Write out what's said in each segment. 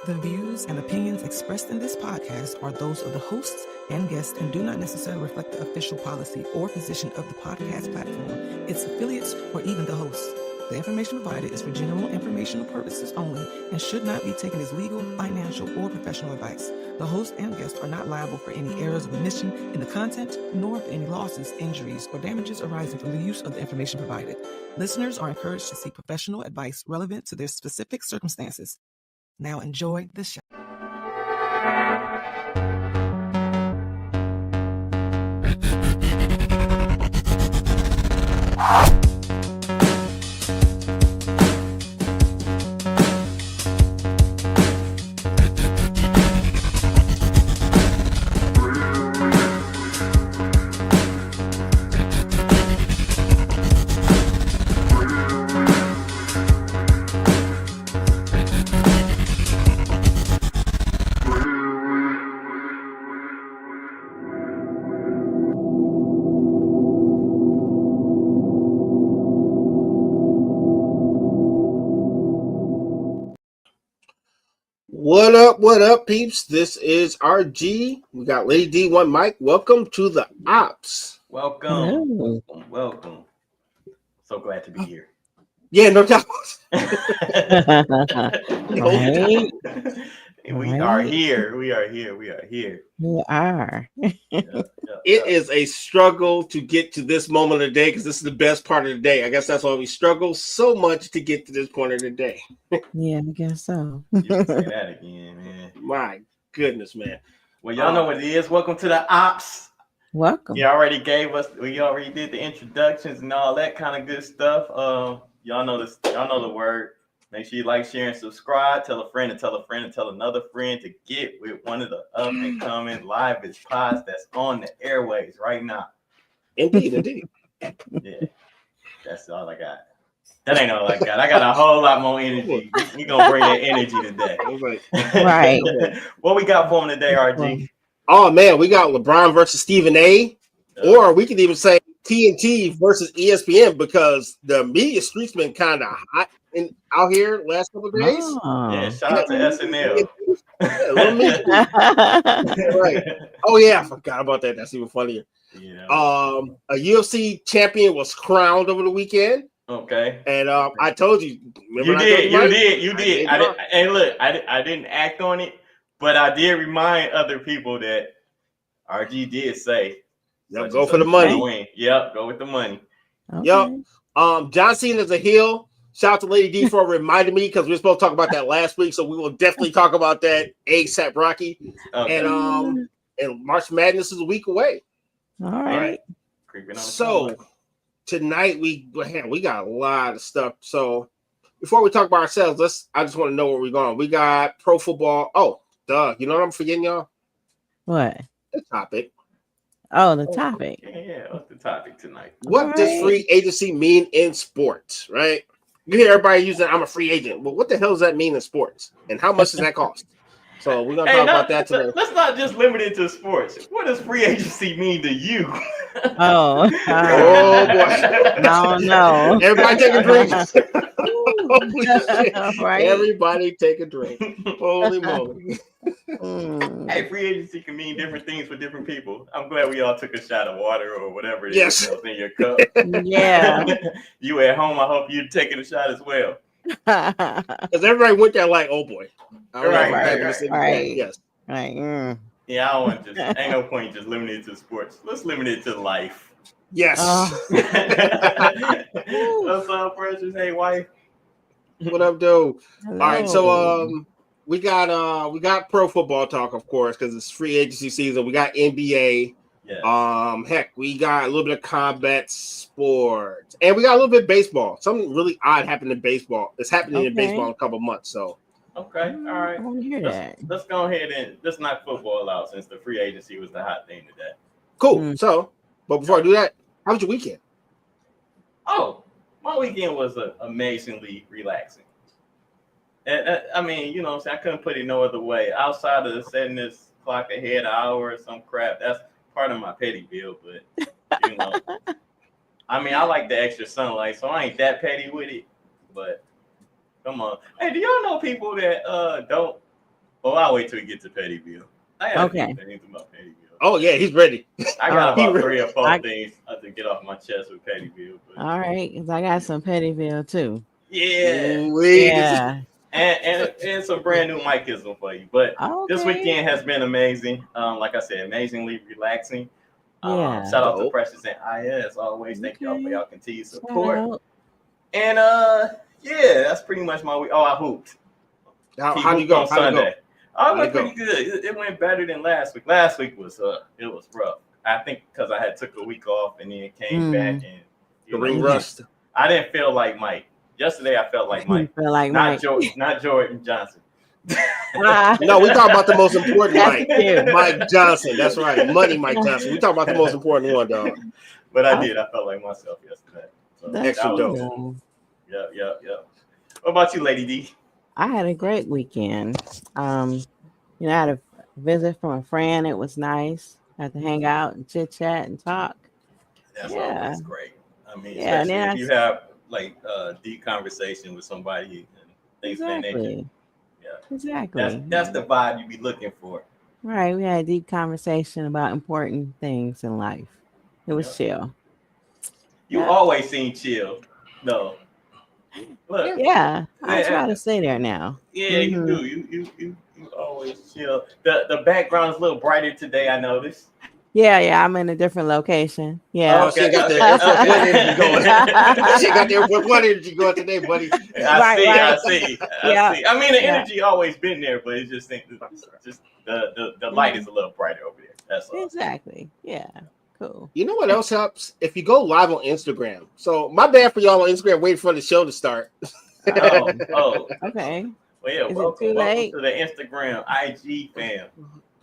The views and opinions expressed in this podcast are those of the hosts and guests and do not necessarily reflect the official policy or position of the podcast platform, its affiliates, or even the hosts. The information provided is for general informational purposes only and should not be taken as legal, financial, or professional advice. The host and guests are not liable for any errors of omission in the content, nor for any losses, injuries, or damages arising from the use of the information provided. Listeners are encouraged to seek professional advice relevant to their specific circumstances. Now enjoy the show. What up, peeps? This is RG. We got Lady D1 Mike. Welcome to the Ops. Welcome. So glad to be here. Yeah, no doubt. Right? We are here. We are here. You are. It is a struggle to get to this moment of the day because this is the best part of the day. I guess that's why we struggle so much to get to this point of the day. Yeah, I guess so. You can say that again, man. My goodness, man. Well, y'all know what it is. Welcome to the Ops. Welcome. We already did the introductions and all that kind of good stuff. Y'all know this. Y'all know the word. Make sure you like, share, and subscribe. Tell a friend and tell a friend and tell another friend to get with one of the up and coming live pods that's on the airways right now. Indeed. Yeah, that's all I got. That ain't all I got. I got a whole lot more energy. We gonna bring that energy today. Right. What we got for him today, RG? Oh man, we got LeBron versus Stephen A. Or we could even say TNT versus ESPN because the media street's been kind of hot out here the last couple of days. Oh. Yeah, shout out to SNL. Right. Oh yeah, I forgot about that. That's even funnier. Yeah. A UFC champion was crowned over the weekend. Okay. And I told you. You did. I didn't act on it, but I did remind other people that RG did say. Yep, go for the money. Win. Yep, go with the money. Okay. Yep. John Cena's a heel. Shout out to Lady D for reminding me because we were supposed to talk about that last week, so we will definitely talk about that ASAP Rocky. Okay. And March Madness is a week away. All right. So tonight we got a lot of stuff. So before we talk about ourselves, I just want to know where we're going. We got pro football. Oh, duh. You know what I'm forgetting, y'all? What? The topic. Oh, the topic. Yeah, what's the topic tonight? What does free agency mean in sports, right? You hear everybody using I'm a free agent. Well, what the hell does that mean in sports? And how much does that cost? So we're going to talk about that today. Let's not just limit it to sports. What does free agency mean to you? Oh boy. No. Everybody take a drink. Right. Everybody take a drink. Holy moly. Hey, free agency can mean different things for different people. I'm glad we all took a shot of water or whatever it is that was in your cup. Yeah. You at home, I hope you're taking a shot as well. Because everybody went there like, oh boy. Right. Yes. Right. Yeah, I don't want to ain't no point just limiting it to sports. Let's limit it to life. Yes. What's up, precious? Hey, wife. What up, dude? All right, so we got pro football talk, of course, because it's free agency season. We got NBA. Yes. Heck, we got a little bit of combat sports, and we got a little bit of baseball. Something really odd happened in baseball. It's happening in baseball in a couple of months. So okay, all right. I want to hear that. Let's go ahead and let's knock football out since the free agency was the hot thing today. Cool. So, but before I do that, how was your weekend? Oh, my weekend was amazingly relaxing. And I mean, you know what I'm saying? I couldn't put it no other way. Outside of setting this clock ahead an hour or some crap, that's part of my petty bill. But, you know, I mean, I like the extra sunlight, so I ain't that petty with it. But come on. Hey, do y'all know people that don't Well, I'll wait till we get to Pettyville. I got Okay. a few things about Pettyville. Oh yeah, he's ready. I got Oh. about 3 or 4 I- things to get off my chest with Pettyville. But All right, because I got some Pettyville too. yeah, Ooh-wee. Yeah. and some brand new Mikeism for you. But this Okay. weekend has been amazing. Like I said, amazingly relaxing. Yeah. Shout out to Dope. Precious and IS. Always thank y'all for Okay. y'all continued Shout support. out. And yeah, that's pretty much my week. Oh, I hooped. How'd you go? On How'd you go? Sunday. Oh, it went How'd it pretty good. It went better than last week. Last week was it was rough. I think because I had took a week off and then came back and The ring know, rust. I didn't feel like Mike. Yesterday I felt like Mike. Feel like not Mike. Jordan Johnson. Ah. No, we talking about the most important Mike. Cute. Mike Johnson. That's right. Money Mike Johnson. We talking about the most important one, dog. But I did. I felt like myself yesterday. So That's Extra that was dope. cool. Yeah. What about you, Lady D? I had a great weekend. I had a visit from a friend. It was nice. Had to hang out and chit chat and talk. That's Yeah. always great. I mean, Yeah, and especially then if you have like deep conversation with somebody and things of that nature. Exactly. Yeah. Exactly. That's the vibe you be looking for. Right. We had a deep conversation about important things in life. It was chill. You Yeah. always seem chill. No. Look. Yeah. I Yeah. try to stay there now. Yeah, you do. You always chill. The background is a little brighter today, I noticed. Yeah. I'm in a different location. Yeah. Oh, she got the Airport One energy going. She got the Airport One energy going today, buddy. I see. Yeah. I mean, the Yeah. energy always been there, but it's just the light is a little brighter over there. That's all. Exactly. Yeah. Cool. You know what else helps? If you go live on Instagram. So my bad for y'all on Instagram waiting for the show to start. Oh. Okay. Well, yeah, Is it welcome too late? to the Instagram IG fam.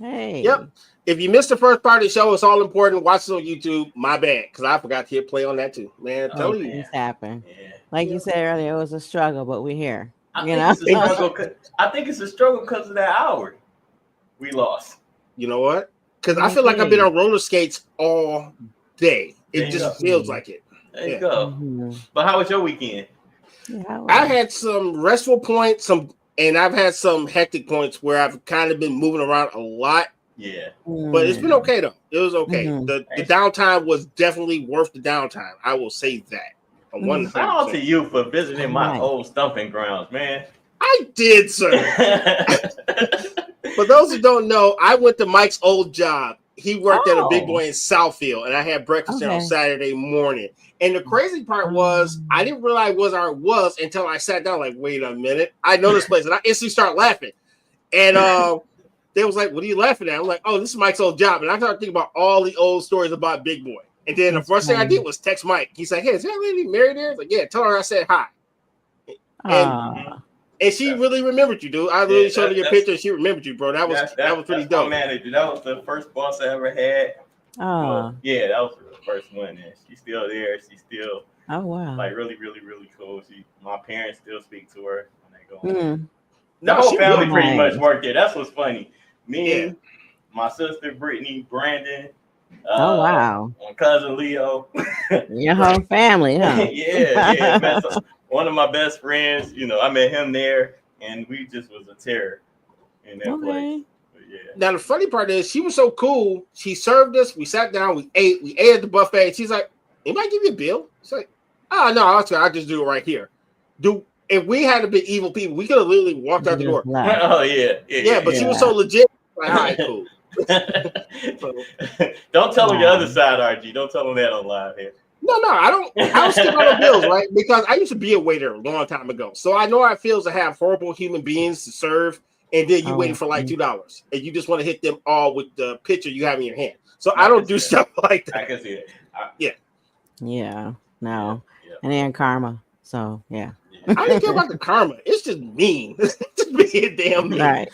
Hey. Yep. If you missed the first part of the show, it's all important. Watch it on YouTube. My bad, because I forgot to hit play on that too. Man, Oh, tell man. you. Things happen. Yeah. Like you said earlier, it was a struggle, but we're here. I You think know? it's a struggle. I think it's a struggle because of that hour we lost. You know what? Because I feel like I've been on roller skates all day. There It you just go. feels like it. There you Yeah. go. Mhm. But how was your weekend? Yeah, I had some restful points, and I've had some hectic points where I've kind of been moving around a lot. Yeah. But it's been okay though. It was okay. Mhm. The downtime was definitely worth the downtime. I will say that. Mhm. 100%. Shout out to you for visiting my Right. old stomping grounds, man. I did, sir. For those who don't know, I went to Mike's old job. He worked at a big boy in Southfield, and I had breakfast there on Okay. Saturday morning. And the crazy part was, I didn't realize what it was until I sat down. Like, wait a minute, I know this place, and I instantly start laughing. And they was like, "What are you laughing at?" I'm like, "Oh, this is Mike's old job." And I started thinking about all the old stories about Big Boy. And then the first thing I did was text Mike. He's like, "Hey, is that lady married there?" I was like, "Yeah." Tell her I said hi. And she really remembered you, dude. I really showed her your picture. She remembered you, bro. That was pretty that's dope. my manager. That was the first boss I ever had. Oh. Yeah, that was the first one. And she's still there. She's still Oh wow. like really, really, really cool. My parents still speak to her when they go home. Mm. The whole she family really pretty nice. much worked there. That's what's funny. Me, Yeah. my sister Brittany, Brandon. Oh wow. My cousin Leo. Your whole family, huh? yeah. Man, so one of my best friends. I met him there, and we just was a terror in that place. Okay. But yeah. Now the funny part is, she was so cool. She served us. We sat down. We ate. We ate at the buffet. She's like, "Anybody give you a bill?" She's like, "Oh no, I just do it right here." If we had been evil people, we could have literally walked out the door. Left. Oh yeah. Yeah, but she was so legit. Like, all right, cool. Don't tell them your other side, RG. Don't tell them that on live here. No, I don't skip on the bills, right? Because I used to be a waiter a long time ago. So I know how it feels to have horrible human beings to serve, and then you waiting for like $2. And you just want to hit them all with the picture you have in your hand. So I don't do stuff like I that. can see it. Yeah. No. Yeah. And then karma. So yeah. I don't care about the karma. It's just mean. It's just being damn mean. Right.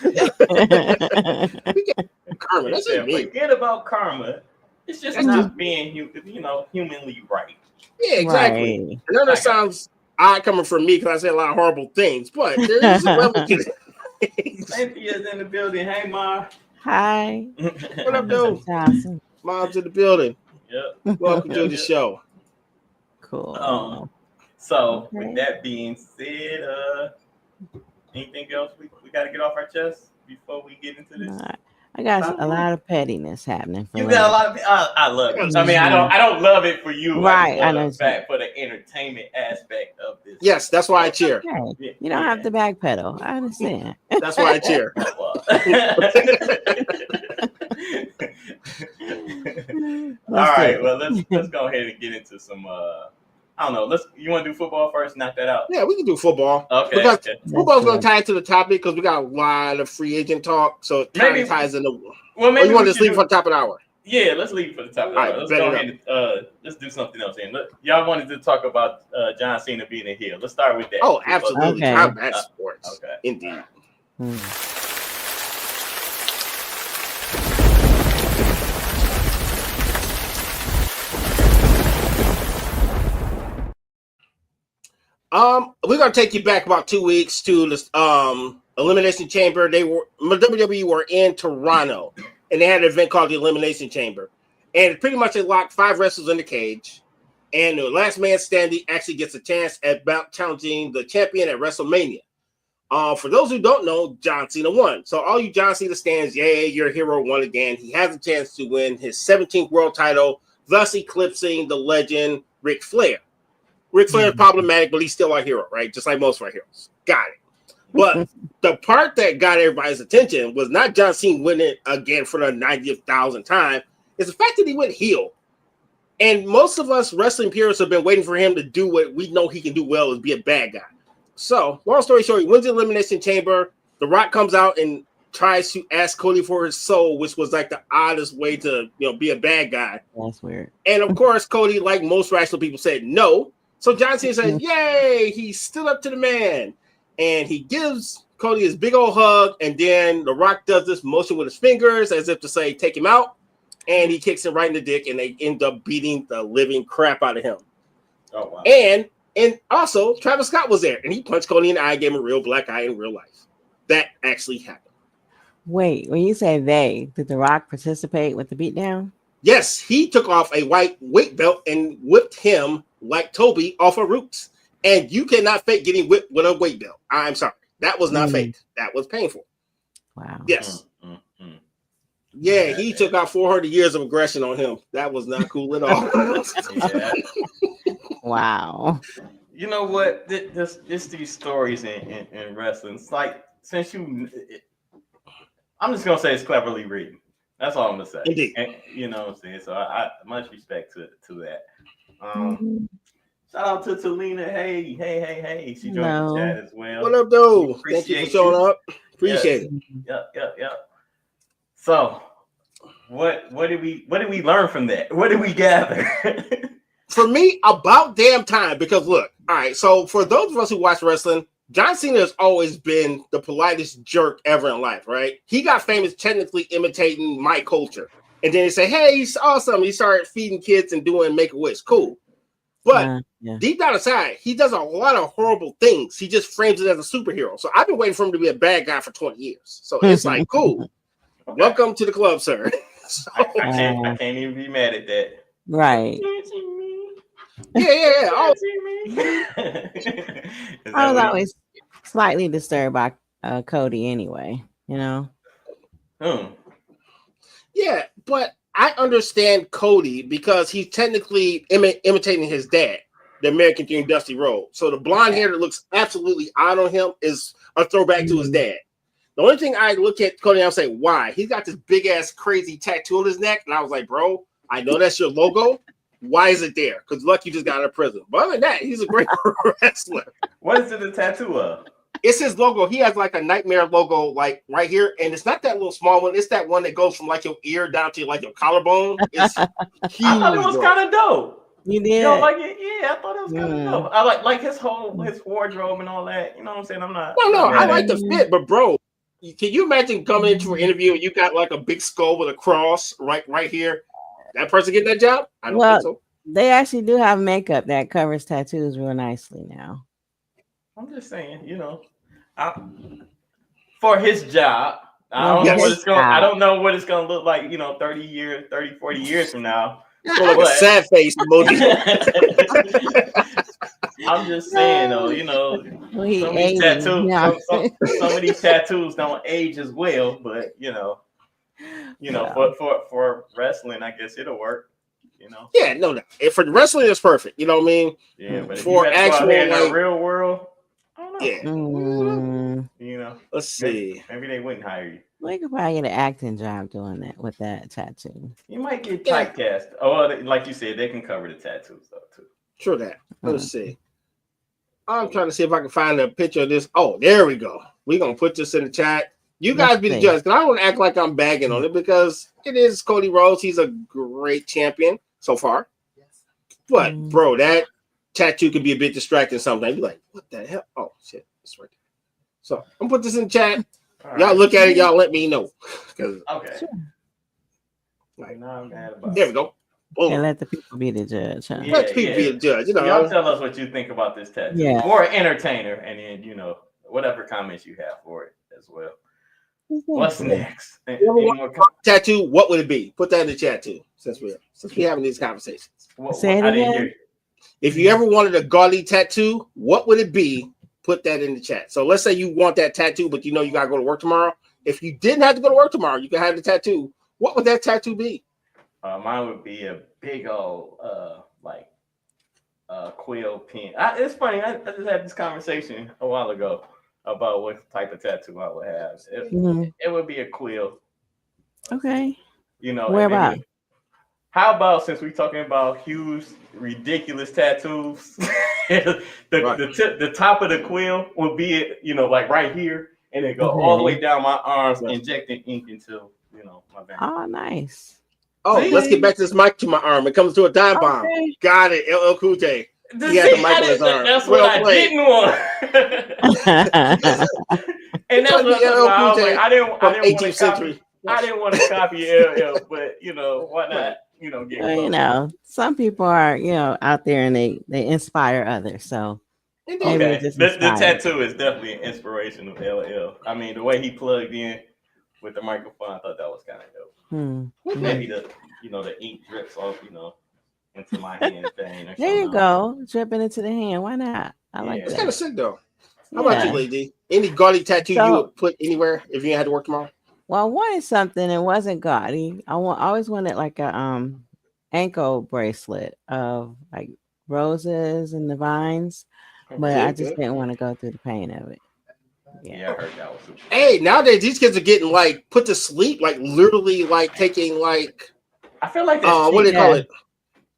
Karma. That's just mean. Forget about karma. It's just That's not being humanly right. Yeah, exactly. Right. I know that sounds odd coming from me because I say a lot of horrible things, but there is a level to it. Cynthia's in the building. Hey, Ma. Hi. What up, dude? Awesome. Mom's in the building. Yep. Welcome to the show. Cool. So Okay. with that being said, anything else we got to get off our chest? before we get into this? I got a lot of pettiness happening. For You women. got a lot of. I love it. I mean, I don't love it for you. Right, I know for the entertainment aspect of this. Yes, that's why I cheer. Okay. You don't have to backpedal. I understand. That's why I cheer. All right. Well, let's go ahead and get into some. I don't know. You want to do football first? Knock that out. Yeah, we can do football. Okay. Because football's going to tie into the topic because we got a lot of free agent talk. So it kind of ties into. Well, maybe you want to just leave for the top of the hour? Yeah, let's leave for the top of the hour. Let's go ahead and let's do something else. Y'all wanted to talk about John Cena being a heel. Let's start with that. Oh, absolutely. Okay. Combat sports. Okay. Indeed. We're gonna take you back about 2 weeks to this Elimination Chamber. WWE were in Toronto and they had an event called the Elimination Chamber. And pretty much they locked 5 wrestlers in the cage. And the last man standing actually gets a chance at challenging the champion at WrestleMania. For those who don't know, John Cena won. So all you John Cena stands, yay, your hero won again. He has a chance to win his 17th world title, thus eclipsing the legend Ric Flair. Ric Flair is problematic, but he's still our hero, right? Just like most of our heroes. Got it. But the part that got everybody's attention was not John Cena winning again for the 90,000th time. It's the fact that he went heel. And most of us wrestling purists have been waiting for him to do what we know he can do well, is be a bad guy. So, long story short, he wins the Elimination Chamber. The Rock comes out and tries to ask Cody for his soul, which was like the oddest way to, be a bad guy. That's weird. And of course, Cody, like most rational people, said no. So John Cena says, yay, he stood up to the man. And he gives Cody his big old hug. And then The Rock does this motion with his fingers as if to say, take him out. And he kicks him right in the dick. And they end up beating the living crap out of him. Oh, wow. And also, Travis Scott was there. And he punched Cody in the eye, gave him a real black eye in real life. That actually happened. Wait, when you say they, did The Rock participate with the beatdown? Yes, he took off a white weight belt and whipped him like Toby off of Roots. And you cannot fake getting whipped with a weight belt. I'm sorry. That was not fake. That was painful. Wow. Yes. Yeah, he took out 400 years of aggression on him. That was not cool at all. Yeah. Wow. You know what? It's these stories in wrestling. It's like, I'm just going to say it's cleverly written. That's all I'm going to say. Indeed. And, you know what I'm saying? So I much respect to that. Shout out to Talina. Hey. She joined the chat as well. What up, dude? Thank you for showing up. Appreciate it. Yep. So, what did we learn from that? What did we gather? For me, about damn time. Because look, all right. So for those of us who watch wrestling, John Cena has always been the politest jerk ever in life, right? He got famous technically imitating my culture. And then they say, hey, he's awesome. He started feeding kids and doing Make-A-Wish. Cool. But deep down inside, he does a lot of horrible things. He just frames it as a superhero. So I've been waiting for him to be a bad guy for 20 years. So it's like, cool. Okay. Welcome to the club, sir. So, I can't even be mad at that. Right. Yeah. I was always slightly disturbed by Cody anyway, Yeah, but I understand Cody because he's technically imitating his dad, the American Dream Dusty Rhodes. So the blonde hair that looks absolutely odd on him is a throwback to his dad. The only thing I look at Cody and I say, why? He's got this big ass crazy tattoo on his neck. And I was like, bro, I know that's your logo. Why is it there? Because lucky you just got out of prison. But other than that, he's a great wrestler. What is it a tattoo of? It's his logo. He has like a nightmare logo, like right here. And it's not that little small one. It's that one that goes from like your ear down to like your collarbone. It's huge. I thought it was kind of dope. You did? You don't like it? Yeah, I thought it was kind of dope. I like his wardrobe and all that. You know what I'm saying? I'm not. No, I like the fit, but bro, can you imagine coming into an interview and you got like a big skull with a cross right here? That person get that job? I don't think so. They actually do have makeup that covers tattoos real nicely now. I'm just saying, for his job, I don't know what it's gonna look like, 30, 40 years from now. Like a sad face emoji. I'm just saying though, some of these tattoos, some of these tattoos don't age as well, but for wrestling, I guess it'll work. Yeah, no, no. If for wrestling, it's perfect. You know what I mean? Yeah, but for if you had to go actual out here in like the real world, I don't know. yeah. Let's see. Maybe they wouldn't hire you. We could probably get an acting job doing that with that tattoo. You might get typecast. Oh, like you said, they can cover the tattoos though too. Sure that. Let's see. I'm trying to see if I can find a picture of this. Oh, there we go. We're gonna put this in the chat. You guys be the judge, because I don't want to act like I'm bagging on it because it is Cody Rhodes. He's a great champion so far. But bro, that tattoo can be a bit distracting sometimes. Be like, what the hell? Oh shit, it's right there. So I'm gonna put this in the chat. Y'all look at it. Y'all let me know. Okay. Sure. Like, there we go. Boom. And let the people be the judge. Huh? Let the people be the judge. Y'all tell us what you think about this tattoo. Yeah. Or an entertainer, and then whatever comments you have for it as well. What's next? Tattoo? What would it be? Put that in the chat too. Since we're having these conversations. Say it again. If you ever wanted a gaudy tattoo, what would it be? Put that in the chat. So let's say you want that tattoo, but you gotta go to work tomorrow. If you didn't have to go to work tomorrow, you can have the tattoo. What would that tattoo be? Mine would be a big old quill pin. It's funny. I just had this conversation a while ago about what type of tattoo I would have. It would be a quill. Okay. Where about? How about, since we're talking about huge, ridiculous tattoos, the top of the quill will be like right here, and it go all the way down my arms, injecting ink into my vein. Oh, nice. Oh, let's get back to this mic to my arm. It comes to a dime bomb. Got it. LL Cool J. He had the mic on his arm. That's what I didn't want. And that's what I was like. I didn't want to copy. I didn't want to copy LL, but why not? Get some people are out there and they inspire others. So the tattoo is definitely an inspiration of LL. I mean, the way he plugged in with the microphone, I thought that was kind of dope. Maybe the ink drips off into my hand thing. There you go, dripping into the hand. Why not? I like that. It's kind of sick though. How about you, Lady? Any gaudy tattoo you would put anywhere if you had to work tomorrow? Well, I wanted something that wasn't gaudy. I always wanted like a ankle bracelet of like roses and the vines, but I just didn't want to go through the pain of it. Yeah, I heard that was super. Hey, nowadays these kids are getting like put to sleep, like literally like taking like. I feel like that's what do they call it?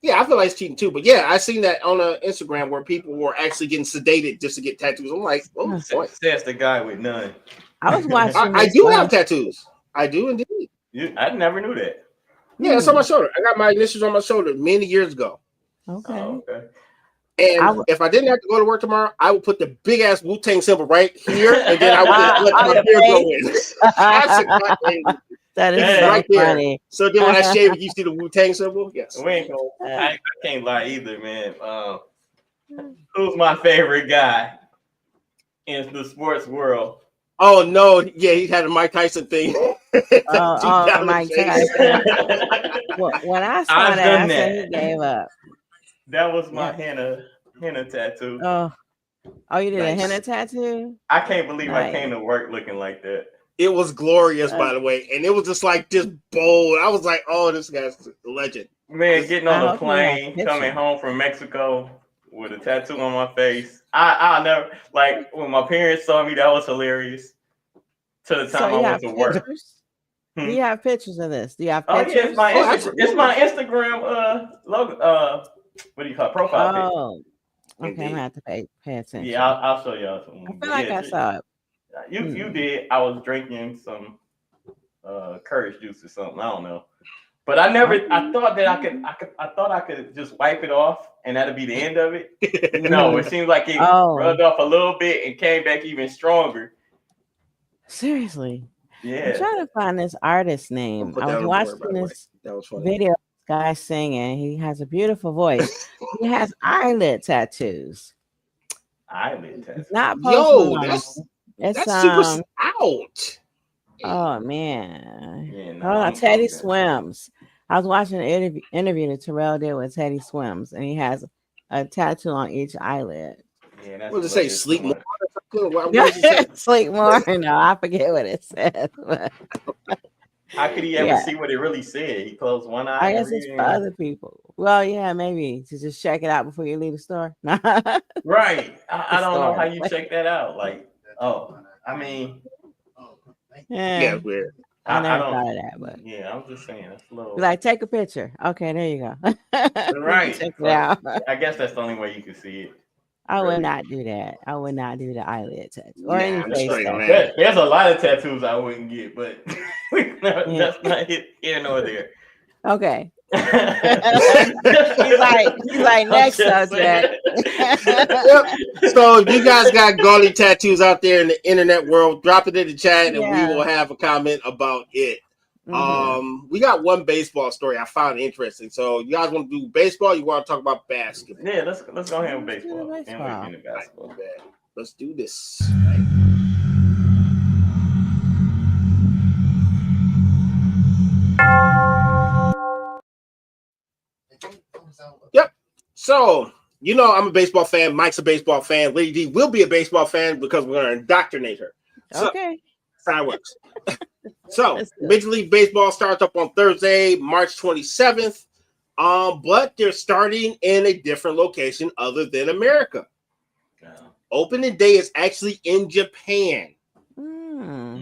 Yeah, I feel like it's cheating too. But yeah, I seen that on Instagram where people were actually getting sedated just to get tattoos. I'm like, oh, says the guy with none. I was watching. I do have tattoos. I do indeed. I never knew that. Yeah, it's on my shoulder. I got my initials on my shoulder many years ago. Okay. Okay. And if I didn't have to go to work tomorrow, I would put the big ass Wu-Tang symbol right here, and then I would let my beard grow in. That's exactly. That is so right funny. There. So then when I shave it, you see the Wu-Tang symbol? Yes. I can't lie either, man. Who's my favorite guy in the sports world? Oh no, yeah, he had a Mike Tyson thing. Mike Tyson. When I saw that, I said he gave up. That was my henna tattoo. Oh, you did a henna tattoo? I can't believe I came to work looking like that. It was glorious, by the way, and it was just like this bold. I was like, "Oh, this guy's a legend." Man, getting on a plane, coming home from Mexico with a tattoo on my face. I'll never, like, when my parents saw me, that was hilarious. To the time I went to work. Do you have pictures of this? Do you have pictures? Yeah, it's my Instagram logo. What do you call it? Profile picture. Oh, okay. I'm gonna have to pay attention. Yeah, I'll show y'all some. I feel like I saw it. You did. I was drinking some courage juice or something. I don't know. But I thought that I could just wipe it off and that'd be the end of it. No, it seems like it rubbed off a little bit and came back even stronger. Seriously. Yeah. I'm trying to find this artist's name. I was watching this video. Guy singing. He has a beautiful voice. He has eyelid tattoos. Eyelid tattoos. Not that's super out. Oh man. Yeah, Teddy Swims. I was watching an interview that Terrell did with Teddy Swims, and he has a tattoo on each eyelid. Yeah, that's What does it a say? little bit Sleep too more? much. What does it say? Sleep more. No, I forget what it says. But How could he ever yeah, see what it really said? He closed one eye I and guess it's for read. other people. Well, yeah, maybe to just check it out before you leave the store. Right. I don't know how Store. you check that out. Like, oh, I mean, Yeah, Yeah, it's weird. I I never don't. thought of that, but Yeah, I'm just saying that's a little. be like, take a picture. Okay, there you go. You can Right. check it But out. I guess that's the only way you can see it. I would Really. not do that. I would not do the eyelid tattoo or Nah, any I'm face straight on tattoo. that. There's a lot of tattoos I wouldn't get, but Yeah. that's not here nor there. Okay. I'm He's like next just subject. Yep. So you guys got gaudy tattoos out there in the internet world. Drop it in the chat, and we Yeah. will have a comment about it. Mhm. We got one baseball story I found interesting. So you guys want to do baseball? You want to talk about basketball? Yeah, let's go ahead with Let's do baseball. And baseball. we get into basketball. Okay, let's do this. Yep. So you know I'm a baseball fan. Mike's a baseball fan. Lady D will be a baseball fan because we're going to indoctrinate her. So, Okay. that's how it works. So Let's do it. Major League Baseball starts up on Thursday, March 27th. But they're starting in a different location other than America. Opening day is actually in Japan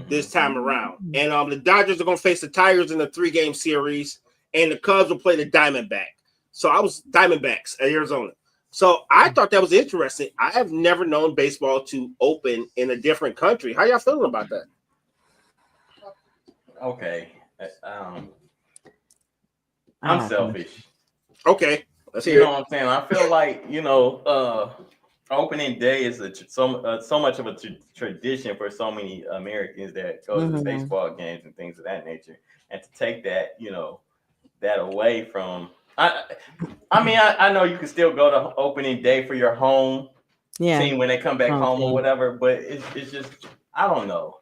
this time around. And the Dodgers are going to face the Tigers in a 3-game series, and the Cubs will play the Diamondbacks. So I was Diamondbacks at Arizona. So I thought that was interesting. I have never known baseball to open in a different country. How y'all feeling about that? Okay. I'm selfish. Okay, let's You hear know what I'm saying? I feel like, opening day is so much of a tradition for so many Americans that go to baseball games and things of that nature. And to take that, that away from I know you can still go to opening day for your home team when they come back home or whatever, but it's just I don't know.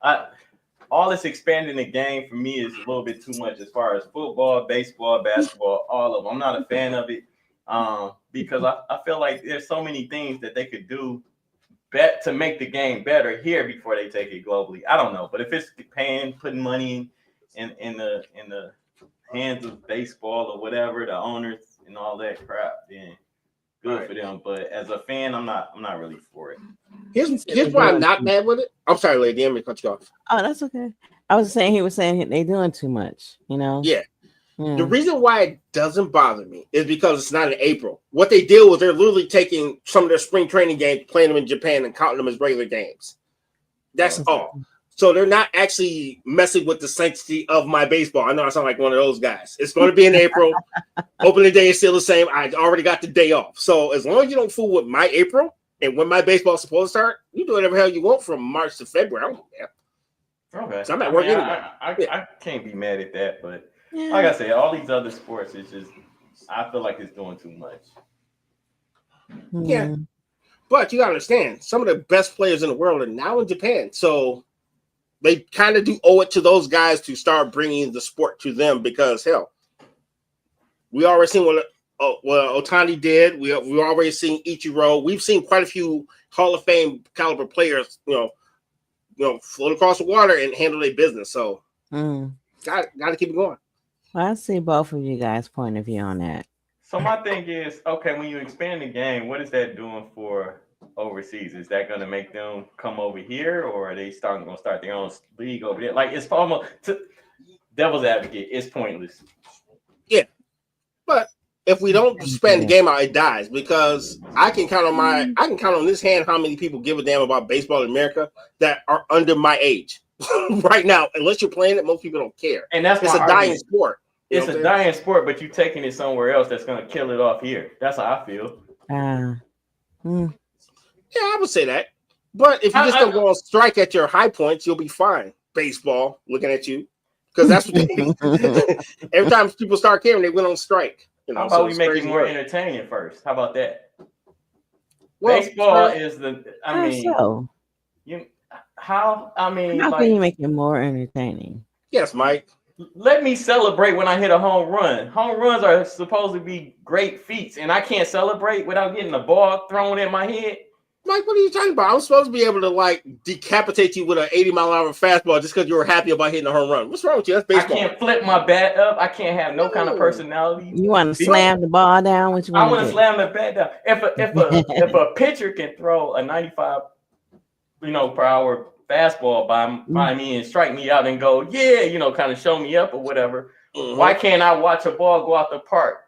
All this expanding the game for me is a little bit too much as far as football, baseball, basketball, all of them. I'm not a fan of it because I feel like there's so many things that they could do to make the game better here before they take it globally. I don't know, but if it's putting money in the hands of baseball or whatever, the owners and all that crap, then good for them. But as a fan, I'm not really for it. Here's why I'm not mad with it. I'm sorry, lady. I'm gonna cut you off. Oh, that's okay. I was saying he was saying they doing too much, Yeah. The reason why it doesn't bother me is because it's not in April. What they did was they're literally taking some of their spring training games, playing them in Japan, and counting them as regular games. That's all. So they're not actually messing with the sanctity of my baseball. I know I sound like one of those guys. It's going to be in April. Opening day is still the same. I already got the day off. So as long as you don't fool with my April and when my baseball's supposed to start, you do whatever the hell you want from March to February. I don't care. Okay. So I'm at work anyway. I can't be mad at that, but like I said, all these other sports, it's just I feel like it's doing too much. Yeah. But you got to understand, some of the best players in the world are now in Japan. So they kind of do owe it to those guys to start bringing the sport to them because, hell, we already seen what Ohtani did. We already seen Ichiro. We've seen quite a few Hall of Fame caliber players, float across the water and handle their business. So got to keep it going. Well, I see both of you guys' point of view on that. So my thing is, okay, when you expand the game, what is that doing for overseas? Is that going to make them come over here, or are they going to start their own league over there? Like, it's almost devil's advocate. It's pointless. Yeah, but if we don't expand the game out, it dies because I can count on this hand how many people give a damn about baseball in America that are under my age right now. Unless you're playing it, most people don't care. And that's it's a dying sport. It's a dying sport, but you're taking it somewhere else that's going to kill it off here. That's how I feel. Yeah, I would say that. But if you just don't go on strike at your high points, you'll be fine. Baseball, looking at you. Because that's what they every time people start caring, they went on strike. How about we make it more entertaining first? How about that? Well, baseball is how can you make it more entertaining? Yes, Mike. let me celebrate when I hit a home run. Home runs are supposed to be great feats, and I can't celebrate without getting the ball thrown at my head. Mike, what are you talking about? I'm supposed to be able to like decapitate you with an 80-mile-an-hour fastball just because you were happy about hitting a home run. What's wrong with you? That's baseball. I can't flip my bat up. I can't have no kind of personality. You want to slam the ball down? What you want? I want to slam the bat down. If a pitcher can throw a 95, per hour fastball by me and strike me out and go, yeah, kind of show me up or whatever. Mm-hmm. Why can't I watch a ball go out the park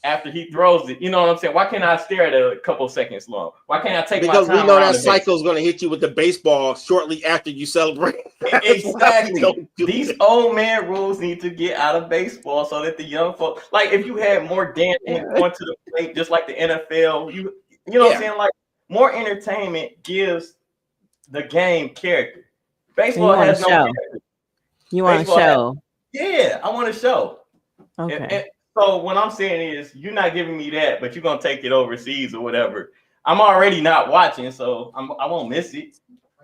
after he throws it? You know what I'm saying? Why can't I stare at it a couple seconds long? Why can't I take my time? Because we know that cycle is going to hit you with the baseball shortly after you celebrate. Exactly. These old man rules need to get out of baseball so that the young folks, like if you had more dancing going to the plate, just like the NFL, you know what I'm saying? Like more entertainment gives the game character. Baseball has no character. You want to show? I want to show. Okay. And so what I'm saying is, you're not giving me that, but you're gonna take it overseas or whatever. I'm already not watching, so I won't miss it.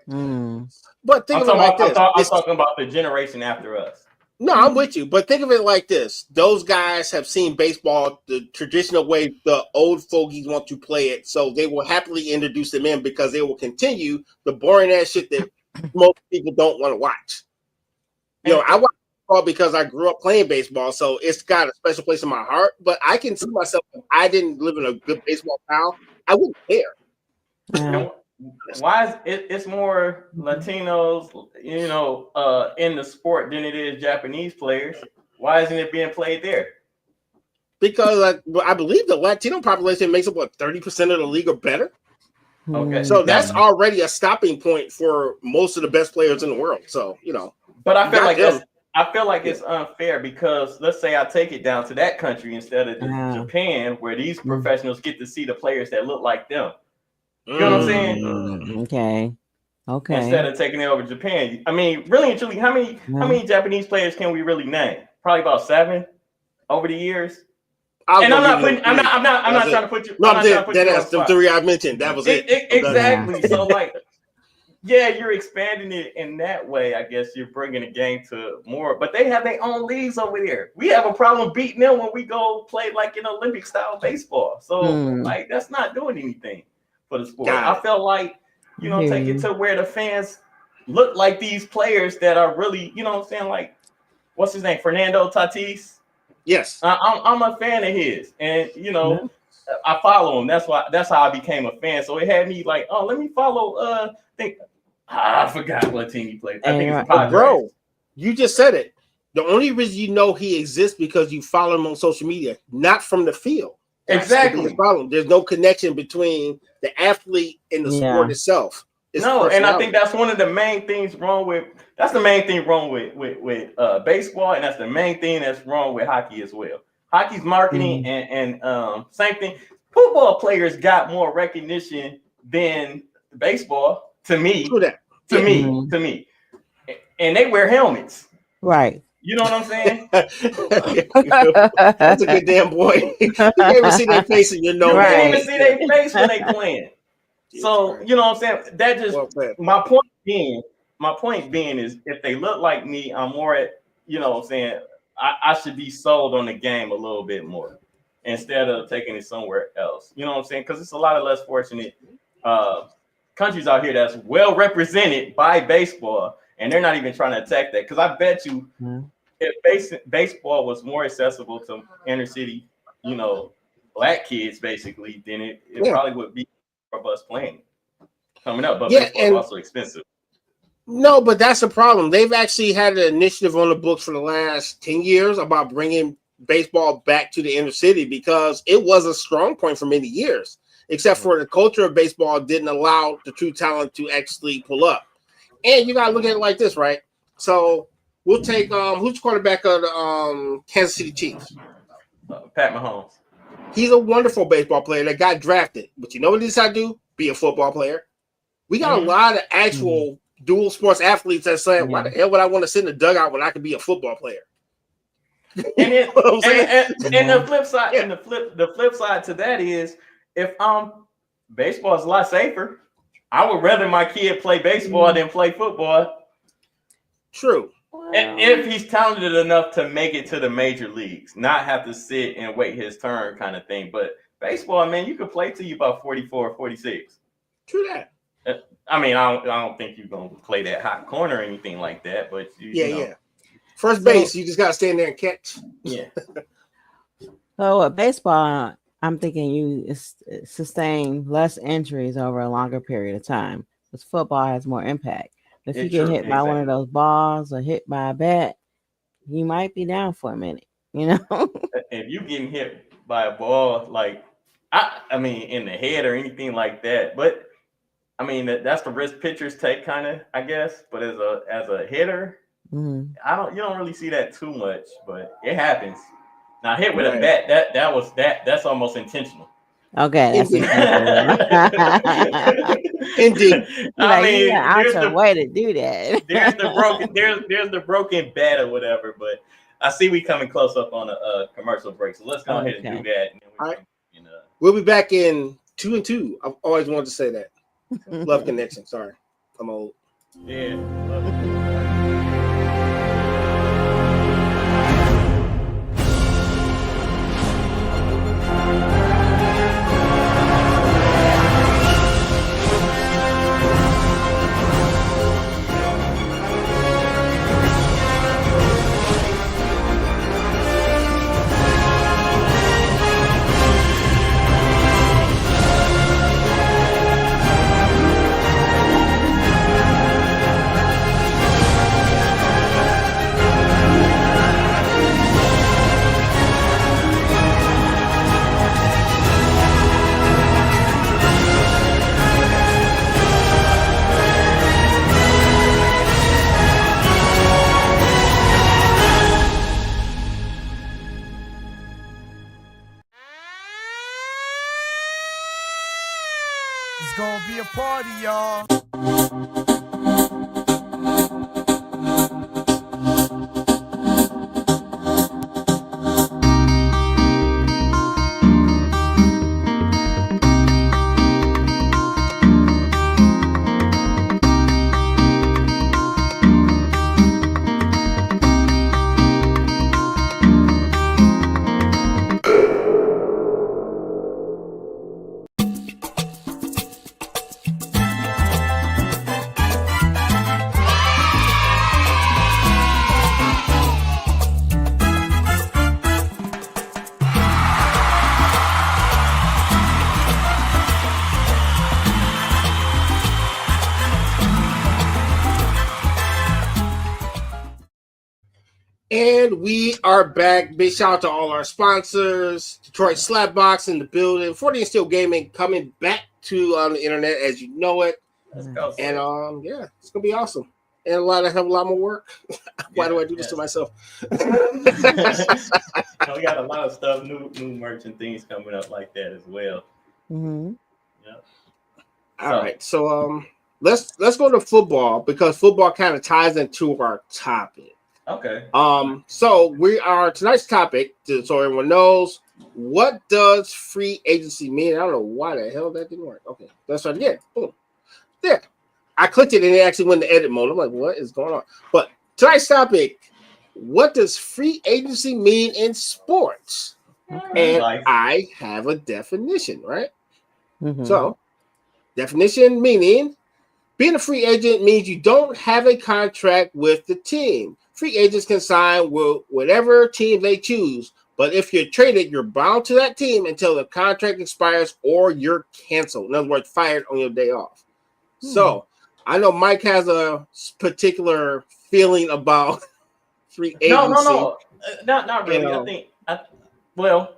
But think of it like this. I'm talking about the generation after us. No, I'm with you, but think of it like this. Those guys have seen baseball the traditional way the old fogies want to play it, so they will happily introduce them in because they will continue the boring ass shit that most people don't want to watch. I watch baseball because I grew up playing baseball, so it's got a special place in my heart, but I can see myself, if I didn't live in a good baseball town, I wouldn't care. Why is it's more Latinos, in the sport than it is Japanese players? Why isn't it being played there? Because I believe the Latino population makes up 30% of the league or better. Okay, so that's already a stopping point for most of the best players in the world. So but I feel like it's unfair because let's say I take it down to that country instead of Japan, where these professionals get to see the players that look like them. You know what I'm saying? Okay. Instead of taking it over Japan, I mean, really and truly, how many Japanese players can we really name? Probably about 7 over the years. I'm not trying to put you. That's the 3 I mentioned. That was it. Exactly. So you're expanding it in that way. I guess you're bringing the game to more, but they have their own leagues over there. We have a problem beating them when we go play like in Olympic style baseball. So that's not doing anything for the sport. I felt like, take it to where the fans look like these players that are really, like, what's his name? Fernando Tatis. Yes. I'm a fan of his. And, I follow him. That's how I became a fan. So it had me like, oh, let me follow, I forgot what team he played. I think it's Padres. Bro, you just said it. The only reason he exists because you follow him on social media, not from the field. Exactly. That's the problem. There's no connection between the athlete and the sport itself. And I think that's one of the main things wrong with. That's the main thing wrong with baseball, and that's the main thing that's wrong with hockey as well. Hockey's marketing and same thing. Football players got more recognition than baseball. To me, to me, and they wear helmets. Right. You know what I'm saying? That's a good damn point. You can't even see their face and you know. You can't even see their face when they playing. So you know what I'm saying? That just my point being is if they look like me, I'm more at, what I'm saying, I should be sold on the game a little bit more instead of taking it somewhere else. You know what I'm saying? Because it's a lot of less fortunate countries out here that's well represented by baseball, and they're not even trying to attack that. Because I bet you if baseball was more accessible to inner city, black kids basically, then it probably would be more of us playing coming up. But baseball is also expensive. No, but that's the problem. They've actually had an initiative on the books for the last 10 years about bringing baseball back to the inner city because it was a strong point for many years, except for the culture of baseball didn't allow the true talent to actually pull up. And you got to look at it like this, right? So we'll take who's quarterback of the Kansas City Chiefs? Pat Mahomes. He's a wonderful baseball player that got drafted. But you know what he decided to do? Be a football player. We got a lot of actual dual sports athletes that say, why the hell would I want to sit in the dugout when I could be a football player? And the flip side, and the flip side to that is if baseball is a lot safer. I would rather my kid play baseball than play football. True. If he's talented enough to make it to the major leagues, not have to sit and wait his turn kind of thing. But baseball, man, you could play till you about 44 or 46. True that. I mean, I don't think you're going to play that hot corner or anything like that. But, yeah. First base, you just got to stand there and catch. Yeah. So baseball, I'm thinking you sustain less injuries over a longer period of time. Because football has more impact. If you get hit by one of those balls or hit by a bat, you might be down for a minute, you know? If you getting hit by a ball, like, I mean, in the head or anything like that, but I mean, that's the risk pitchers take kind of, I guess, but as a hitter, you don't really see that too much, but it happens. Now hit with a bat, that's almost intentional. Okay, that's indeed. I mean, there's a way to do that. There's the broken bat or whatever, but I see we coming close up on a commercial break, so let's go ahead and do that. And all right. We'll be back in 2 and 2. I've always wanted to say that. Love connection. Sorry, I'm old. Yeah. Love it. It's gonna be a party, y'all. And we are back. Big shout out to all our sponsors. Detroit Slapbox in the building. 40 and Steel Gaming coming back to the internet as you know it. Let's go. And yeah, it's gonna be awesome. And I have a lot more work. Why do I do this to myself? We got a lot of stuff, new merch and things coming up like that as well. Mm-hmm. Yeah. All right. So let's go to football because football kind of ties into our topic. Okay. So tonight's topic, so everyone knows, what does free agency mean? I don't know why the hell that didn't work. Okay, that's right. Yeah, boom. There. I clicked it and it actually went into edit mode. I'm like, what is going on? But tonight's topic, what does free agency mean in sports? Okay. And I have a definition, right? Mm-hmm. So, definition meaning being a free agent means you don't have a contract with the team. Free agents can sign with whatever team they choose, but if you're traded, you're bound to that team until the contract expires or you're canceled. In other words, fired on your day off. So I know Mike has a particular feeling about free agency. No, not really. I think. Well,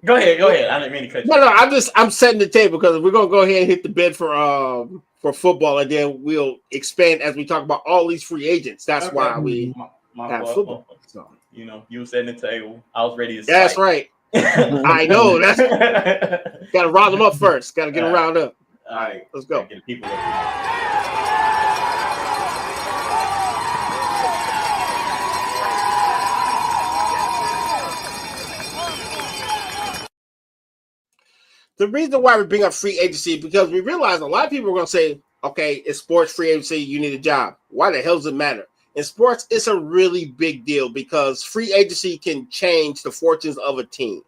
go ahead. I didn't mean to cut you. No. I'm setting the table because we're gonna go ahead and hit the bed for football, and then we'll expand as we talk about all these free agents. That's why we have football. So. You know, you were setting the table. I was ready to. That's right. I know. That's got to round them up first. Got to get them round up. All right, let's go. Get people up. The reason why we bring up free agency because we realize a lot of people are going to say, okay, it's sports free agency. You need a job. Why the hell does it matter? in sports, it's a really big deal because free agency can change the fortunes of a team.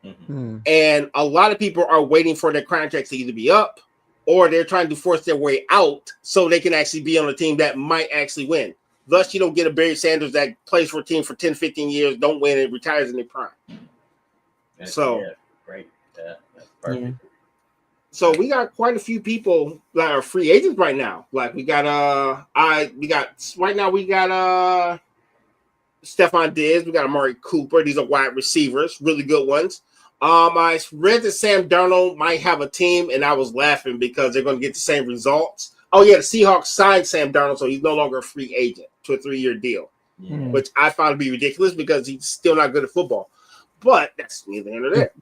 Mm-hmm. And a lot of people are waiting for their contracts to either be up or they're trying to force their way out so they can actually be on a team that might actually win. Thus, you don't get a Barry Sanders that plays for a team for 10, 15 years, don't win, and retires in their prime. Great. Yeah, that's perfect. Yeah. So we got quite a few people that are free agents right now. Like we got Stephon Diggs, we got Amari Cooper. These are wide receivers, really good ones. I read that Sam Darnold might have a team, and I was laughing because they're going to get the same results. Oh yeah, the Seahawks signed Sam Darnold, so he's no longer a free agent to a 3-year deal, which I found to be ridiculous because he's still not good at football. But that's neither here nor there.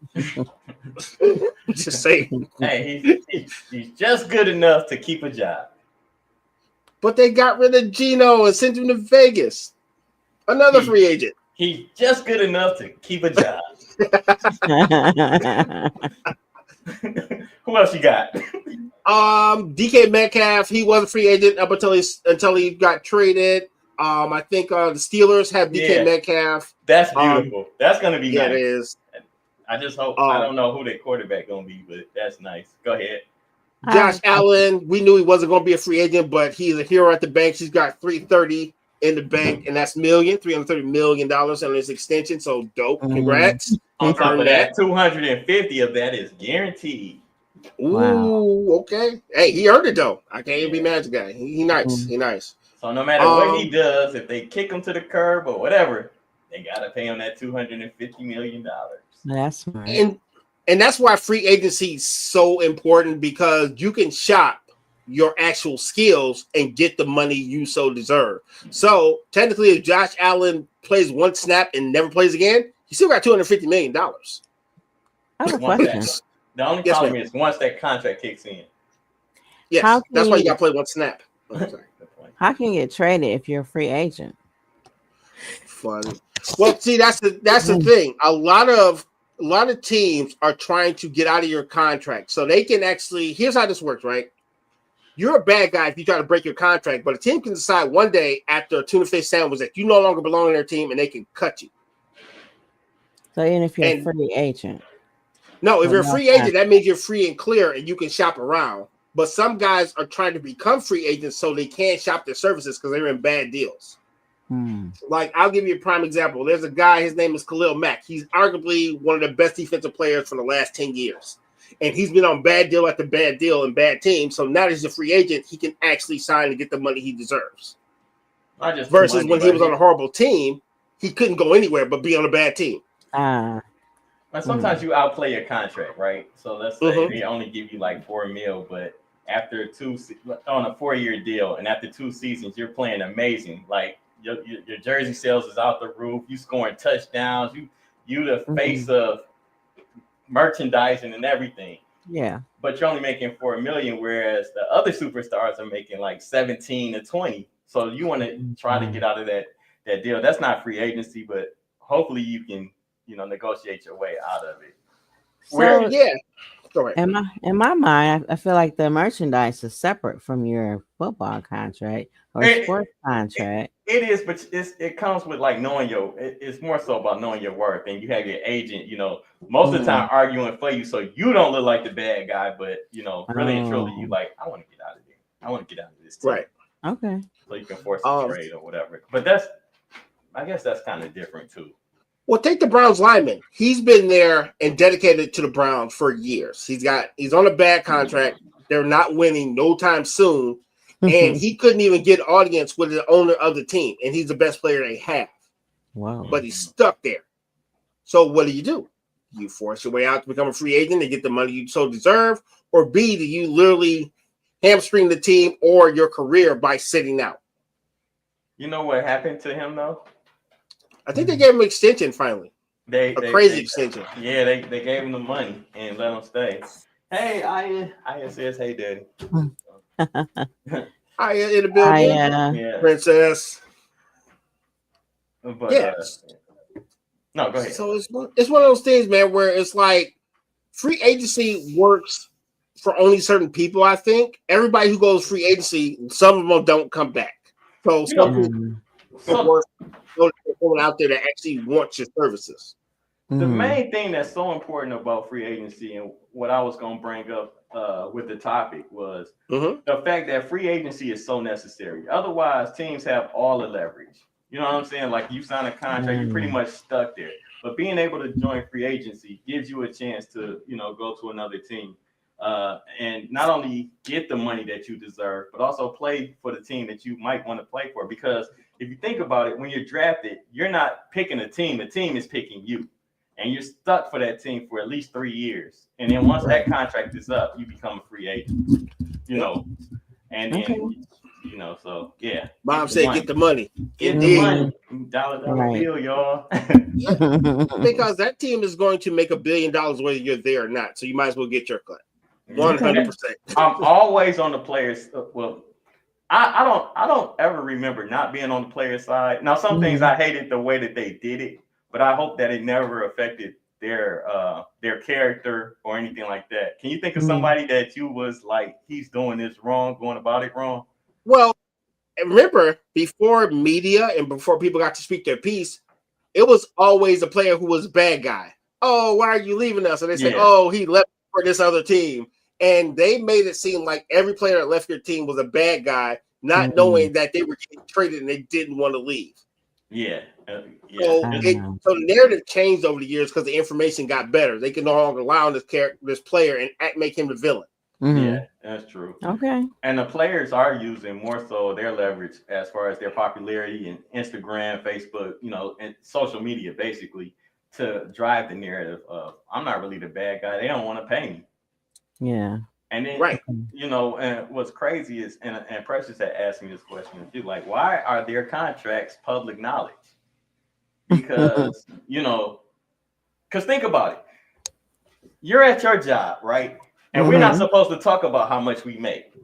Just saying. Hey, he's just good enough to keep a job. But they got rid of Geno and sent him to Vegas. Another free agent. He's just good enough to keep a job. Who else you got? DK Metcalf, he was a free agent up until he got traded. I think the Steelers have DK Metcalf. That's beautiful. That's gonna be nice. It is. I just hope I don't know who their quarterback gonna be, but that's nice. Go ahead. Josh Allen, we knew he wasn't going to be a free agent, but he's a hero at the bank. He's got $330 in the bank, and that's $330 million on his extension. So dope. Congrats. On top of that, 250 of that is guaranteed. Ooh, okay. Hey, he earned it though. I can't even be mad at the guy. He nice. He nice. So no matter what he does, if they kick him to the curb or whatever, they gotta pay him that $250 million. That's smart. And that's why free agency is so important because you can shop your actual skills and get the money you so deserve. So technically, if Josh Allen plays one snap and never plays again, he still got $250 million. I have a question. The only problem is once that contract kicks in. Yes, that's why you got to play one snap. How can you get traded if you're a free agent? Funny. Well, see, that's the thing. A lot of teams are trying to get out of your contract so they can actually. Here's how this works, right? You're a bad guy if you try to break your contract, but a team can decide one day after a tuna fish sandwich that you no longer belong in their team and they can cut you. So even if you're a free agent. No, if you're a free agent, that means you're free and clear and you can shop around. But some guys are trying to become free agents so they can't shop their services because they're in bad deals. Like, I'll give you a prime example. There's a guy, his name is Khalil Mack. He's arguably one of the best defensive players for the last 10 years. And he's been on bad deal after bad deal and bad team. So now that he's a free agent, he can actually sign and get the money he deserves. Versus when he was on a horrible team, he couldn't go anywhere but be on a bad team. But sometimes you outplay your contract, right? So let's say they only give you like $4 million, but after on a 4-year deal, and after 2 seasons, you're playing amazing. Like your jersey sales is out the roof. You scoring touchdowns. You the face of merchandising and everything. Yeah. But you're only making $4 million, whereas the other superstars are making like 17 to 20. So you want to try to get out of that deal. That's not free agency, but hopefully you can, negotiate your way out of it. So, Go ahead. In my mind, I feel like the merchandise is separate from your football contract or sports contract. It is, but it comes with like knowing it's more so about knowing your worth, and you have your agent, most of the time arguing for you, so you don't look like the bad guy, but really and truly, you like, I want to get out of here. I want to get out of this team. Right. Okay. So you can force a trade or whatever. But I guess that's kind of different too. Well, take the Browns lineman. He's been there and dedicated to the Browns for years. He's on a bad contract. They're not winning no time soon. And he couldn't even get audience with the owner of the team. And he's the best player they have. Wow. But he's stuck there. So what do? You force your way out to become a free agent and get the money you so deserve? Or B, do you literally hamstring the team or your career by sitting out? You know what happened to him, though? I think they gave him an extension finally. A crazy extension. Yeah, they gave him the money and let him stay. Hey, Aya says, hey, Daddy. Aya in the building. Yeah. Princess. But, yes. No, go ahead. So it's one of those things, man, where it's like free agency works for only certain people, I think. Everybody who goes free agency, some of them don't come back. So So someone out there that actually wants your services. the main thing that's so important about free agency and what I was going to bring up with the topic was the fact that free agency is so necessary. Otherwise, teams have all the leverage. You know what I'm saying? Like you sign a contract, you're pretty much stuck there. But being able to join free agency gives you a chance to, go to another team and not only get the money that you deserve, but also play for the team that you might want to play for. Because if you think about it, when you're drafted, you're not picking a team. The team is picking you. And you're stuck for that team for at least 3 years. And then once that contract is up, you become a free agent, And then, so yeah. Mom said, get the money. Get the money. Dollar bill, y'all. Because that team is going to make $1 billion whether you're there or not. So you might as well get your cut. 100%. I'm always on the players. Well, I don't ever remember not being on the player side. Now, some things I hated the way that they did it. But I hope that it never affected their character or anything like that. Can you think of somebody that you was like, he's doing this wrong, going about it wrong? Well, remember, before media and before people got to speak their piece, it was always a player who was a bad guy. Oh, why are you leaving us? And they said, oh, he left for this other team. And they made it seem like every player that left your team was a bad guy, not knowing that they were getting traded and they didn't want to leave. Yeah. So the narrative changed over the years because the information got better. They can no longer allow this player and make him the villain. Yeah, that's true. Okay. And the players are using more so their leverage as far as their popularity in Instagram, Facebook, and social media basically to drive the narrative of I'm not really the bad guy. They don't want to pay me. Yeah. And then, and what's crazy is, and Precious had asked me this question too, like, why are their contracts public knowledge? Because, because think about it. You're at your job, right? And we're not supposed to talk about how much we make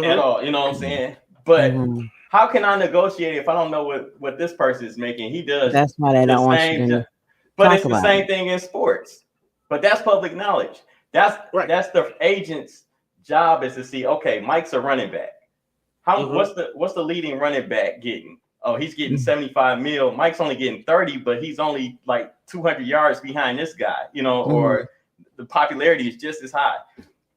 at all. You know what I'm saying? But how can I negotiate if I don't know what this person is making? He does. That's why they don't want you to But it's the same thing in sports. But that's public knowledge. That's the agent's job is to see, okay, Mike's a running back. What's the leading running back getting? Oh, he's getting 75 mil. Mike's only getting 30, but he's only like 200 yards behind this guy, or the popularity is just as high.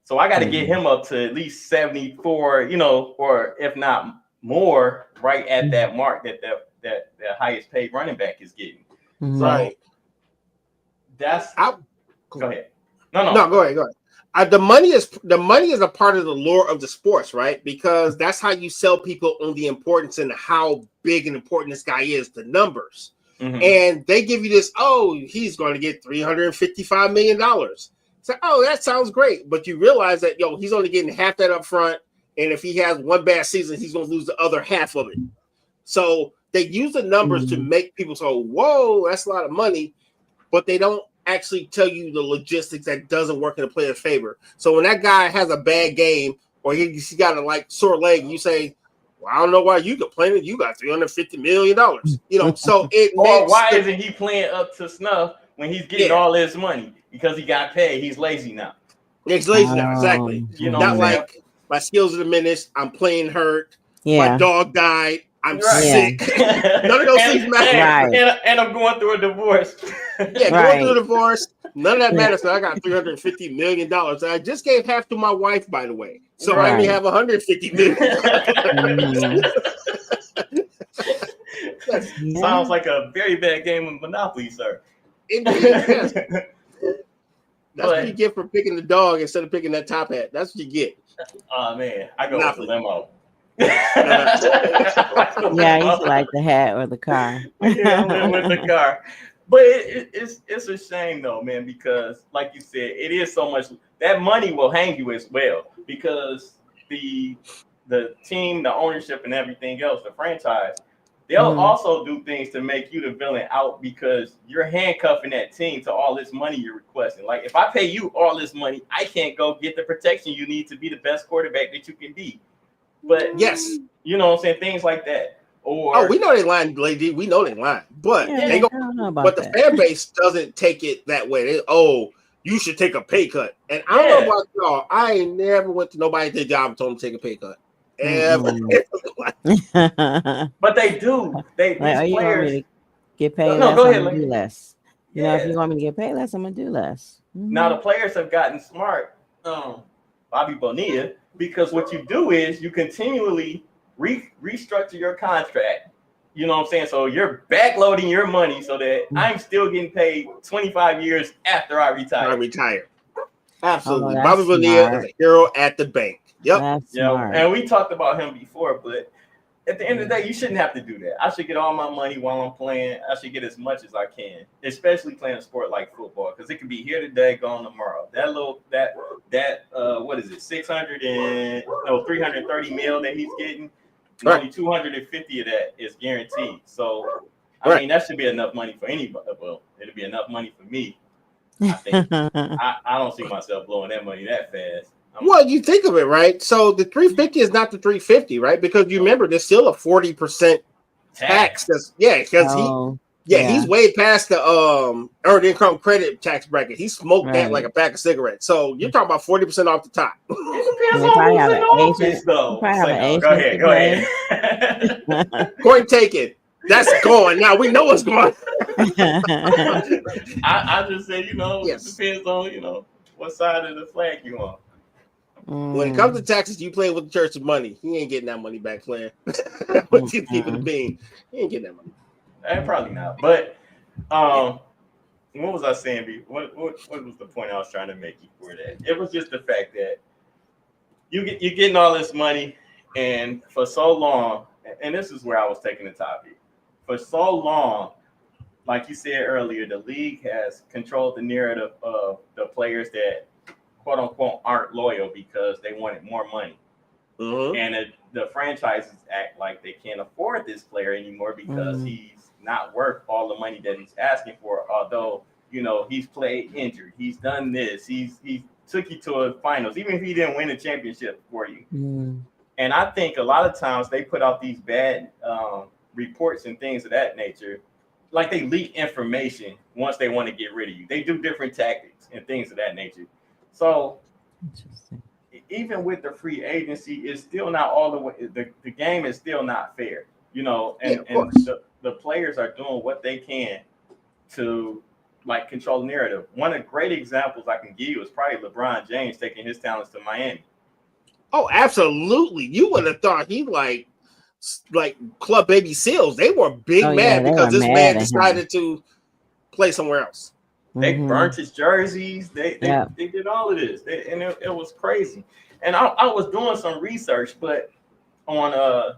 So I got to get him up to at least 74, or if not more, right at that mark that the highest paid running back is getting. So that's go ahead. No, go ahead. The money is a part of the lure of the sports, right? Because that's how you sell people on the importance and how big and important this guy is, the numbers. And they give you this, he's going to get $355 million. So, that sounds great. But you realize that, he's only getting half that up front. And if he has one bad season, he's going to lose the other half of it. So they use the numbers to make people say, whoa, that's a lot of money. But they don't actually tell you the logistics that doesn't work in a player's favor. So when that guy has a bad game or he got a sore leg, you say, well, I don't know why you complaining. You got $350 million. So it or why isn't he playing up to snuff when he's getting all this money? Because he got paid. He's lazy now. He's lazy now, exactly. Not like my skills are diminished. I'm playing hurt. My dog died. I'm sick. None of those things matter. And I'm going through a divorce. Going through a divorce. None of that matters. So I got $350 million. And I just gave half to my wife, by the way. So I only have $150 million. Sounds like a very bad game of Monopoly, sir. Yes. That's what you get for picking the dog instead of picking that top hat. That's what you get. Oh, man. I go with the limo. I used to like the hat or the car. With the car. But it's a shame though, man, because like you said, it is so much that money will hang you as well because the team, the ownership and everything else, the franchise, they'll also do things to make you the villain out because you're handcuffing that team to all this money you're requesting. Like if I pay you all this money, I can't go get the protection you need to be the best quarterback that you can be. But yes, you know what I'm saying? Things like that. Or we know they lying, lady. We know they lying. But they go. But the fan base doesn't take it that way. You should take a pay cut. And I don't know about y'all. I ain't never went to nobody at their job and told them to take a pay cut. But they do. These like, you want me players to get paid No, less? go I'm ahead, gonna do Lane. less. You know, if you want me to get paid less, I'm gonna do less. Now the players have gotten smart, Bobby Bonilla, because what you do is you continually restructure your contract. You know what I'm saying? So you're backloading your money so that I'm still getting paid 25 years after I retire. Absolutely. Oh, Bobby that's Bonilla smart. is a hero at the bank. Yep. That's You know, smart. and we talked about him before, but at the end of the day, you shouldn't have to do that. I should get all my money while I'm playing. I should get as much as I can, especially playing a sport like football, because it could be here today, gone tomorrow. What is it? 330 mil that he's getting. Right. Only 250 of that is guaranteed. So, I mean, that should be enough money for anybody. Well, it'll be enough money for me. I think I don't see myself blowing that money that fast. Well, you think of it, right? So the 350 is not the 350, right? Because you remember there's still a 40% tax. Because he's way past the earned income credit tax bracket. He smoked that like a pack of cigarettes. So you're talking about 40% off the top. It depends on who's in office, though. Go ahead. Point taken. That's gone. Now we know what's going. I just said, it depends on what side of the flag you on. When it comes to taxes, you play with the church's money. He ain't getting that money back, player. What you keep it being? He ain't getting that money. Probably not. But what was I saying? What was the point I was trying to make before that? It was just the fact that you're getting all this money, and for so long, and this is where I was taking the topic. For so long, like you said earlier, the league has controlled the narrative of the players that quote unquote aren't loyal because they wanted more money. Mm-hmm. And the franchises act like they can't afford this player anymore because he's not worth all the money that he's asking for. Although, he's played injured, he's done this, he took you to a finals, even if he didn't win a championship for you. And I think a lot of times they put out these bad reports and things of that nature, like they leak information once they want to get rid of you. They do different tactics and things of that nature. So even with the free agency, it's still not all the way. The game is still not fair, and the players are doing what they can to control the narrative. One of the great examples I can give you is probably LeBron James taking his talents to Miami. Oh, absolutely. You would have thought he like Club Baby Seals. They were mad because this man decided to play somewhere else. They burnt his jerseys. They did all of this, and it was crazy. And I was doing some research, but on the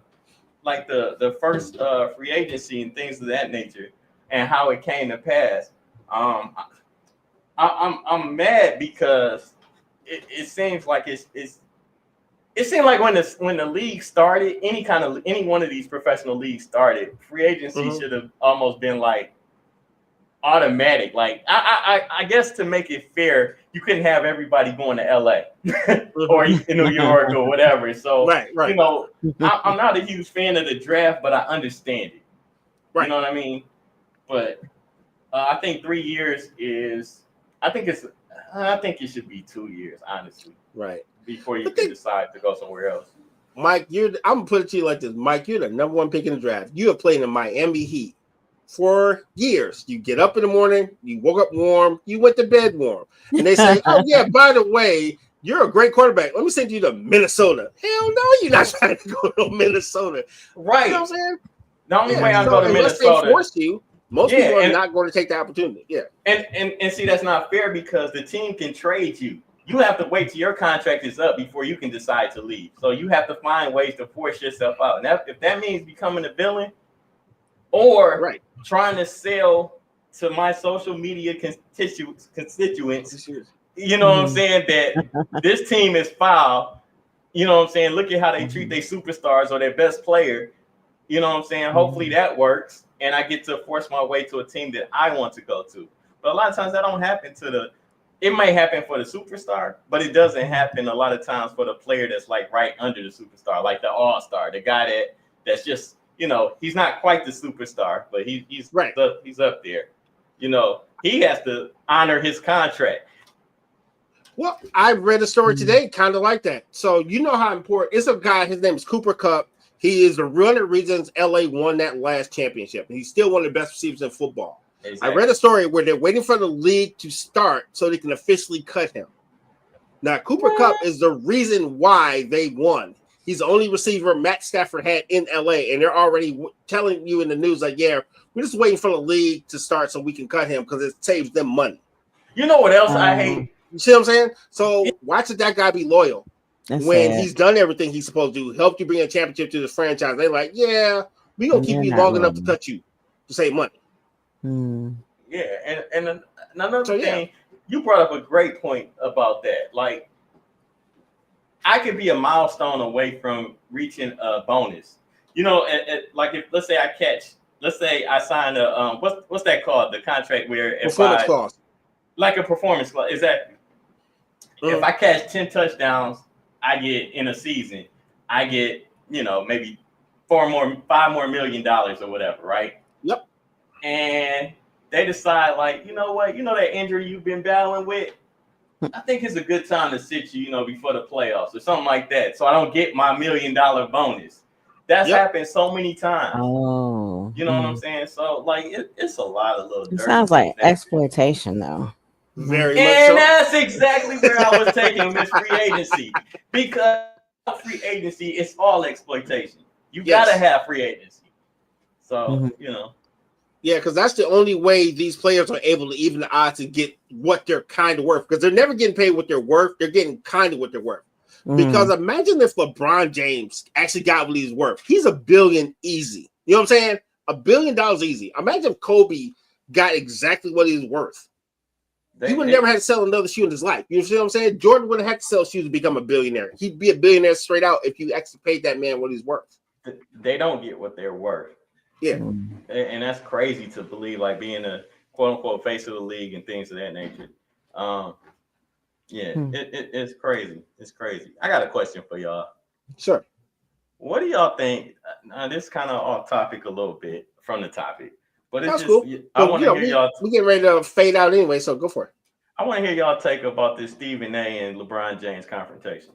first free agency and things of that nature, and how it came to pass. I'm mad because it seems like it seemed like when the league started, any one of these professional leagues started, free agency should have almost been automatic. I guess to make it fair, you couldn't have everybody going to LA or in New York or whatever. So right. I'm not a huge fan of the draft, but I understand it. Right. You know what I mean? But I think 3 years is. I think it should be 2 years, honestly. Right. Before you can decide to go somewhere else. Mike, I'm gonna put it to you like this. Mike, you're the number one pick in the draft. You have played in Miami Heat for years. You get up in the morning, you woke up warm, you went to bed warm. And they say, oh yeah, by the way, you're a great quarterback. Let me send you to Minnesota. Hell no, you're not trying to go to Minnesota. Right. You know what I'm saying? The only way I go to Minnesota. Unless they force you, most people are not going to take the opportunity. Yeah. And see, that's not fair because the team can trade you. You have to wait till your contract is up before you can decide to leave. So you have to find ways to force yourself out. And if that means becoming a villain or trying to sell to my social media constituents, you know what I'm saying, that this team is foul. You know what I'm saying? Look at how they treat their superstars or their best player. You know what I'm saying? Hopefully that works. And I get to force my way to a team that I want to go to. But a lot of times that don't happen it may happen for the superstar, but it doesn't happen a lot of times for the player that's right under the superstar, like the all-star, the guy that's just, he's not quite the superstar, but he's up there. He has to honor his contract. Well, I read a story today, kind of like that. So you know how important it's a guy. His name is Cooper Kupp. He is the one of the reasons LA won that last championship. He's still one of the best receivers in football. Exactly. I read a story where they're waiting for the league to start so they can officially cut him. Now, Cooper Kupp is the reason why they won. He's the only receiver Matt Stafford had in LA, and they're already telling you in the news, like, yeah, we're just waiting for the league to start so we can cut him because it saves them money. You know what else I hate? You see what I'm saying? So why should that guy be loyal when he's done everything he's supposed to do, helped you bring a championship to the franchise? They're like, yeah, we're going to keep you long enough to cut you to save money. Yeah, and another thing, you brought up a great point about that. Like, I could be a milestone away from reaching a bonus. You know, like if let's say I sign a what's that called? The contract where performance clause. Like a performance clause, exactly. If I catch 10 touchdowns, I get in a season, I get, you know, maybe $5 more million or whatever, right? Yep. And they decide, like, you know what, that injury you've been battling with, I think it's a good time to sit you, before the playoffs or something like that. So I don't get my $1 million bonus. That's happened so many times. Oh. You know what I'm saying? So, like, it's a lot of little It sounds like exploitation, though. Very much and so. That's exactly where I was taking this free agency. Because free agency is all exploitation. You gotta have free agency. So, Yeah, because that's the only way these players are able to even the odds to get what they're kind of worth. Because they're never getting paid what they're worth. They're getting kind of what they're worth. Because imagine if LeBron James actually got what he's worth. He's $1 billion easy. You know what I'm saying? $1 billion easy. Imagine if Kobe got exactly what he's worth. He would never have to sell another shoe in his life. You see what I'm saying? Jordan wouldn't have to sell shoes to become a billionaire. He'd be a billionaire straight out if you actually paid that man what he's worth. They don't get what they're worth. Yeah. And that's crazy to believe, like being a quote unquote face of the league and things of that nature. It's crazy. It's crazy. I got a question for y'all. Sure. What do y'all think? This is kind of off topic a little bit from the topic, but it's that's just, cool. I want to hear y'all. We getting ready to fade out anyway, so go for it. I want to hear y'all take about this Stephen A. and LeBron James confrontation.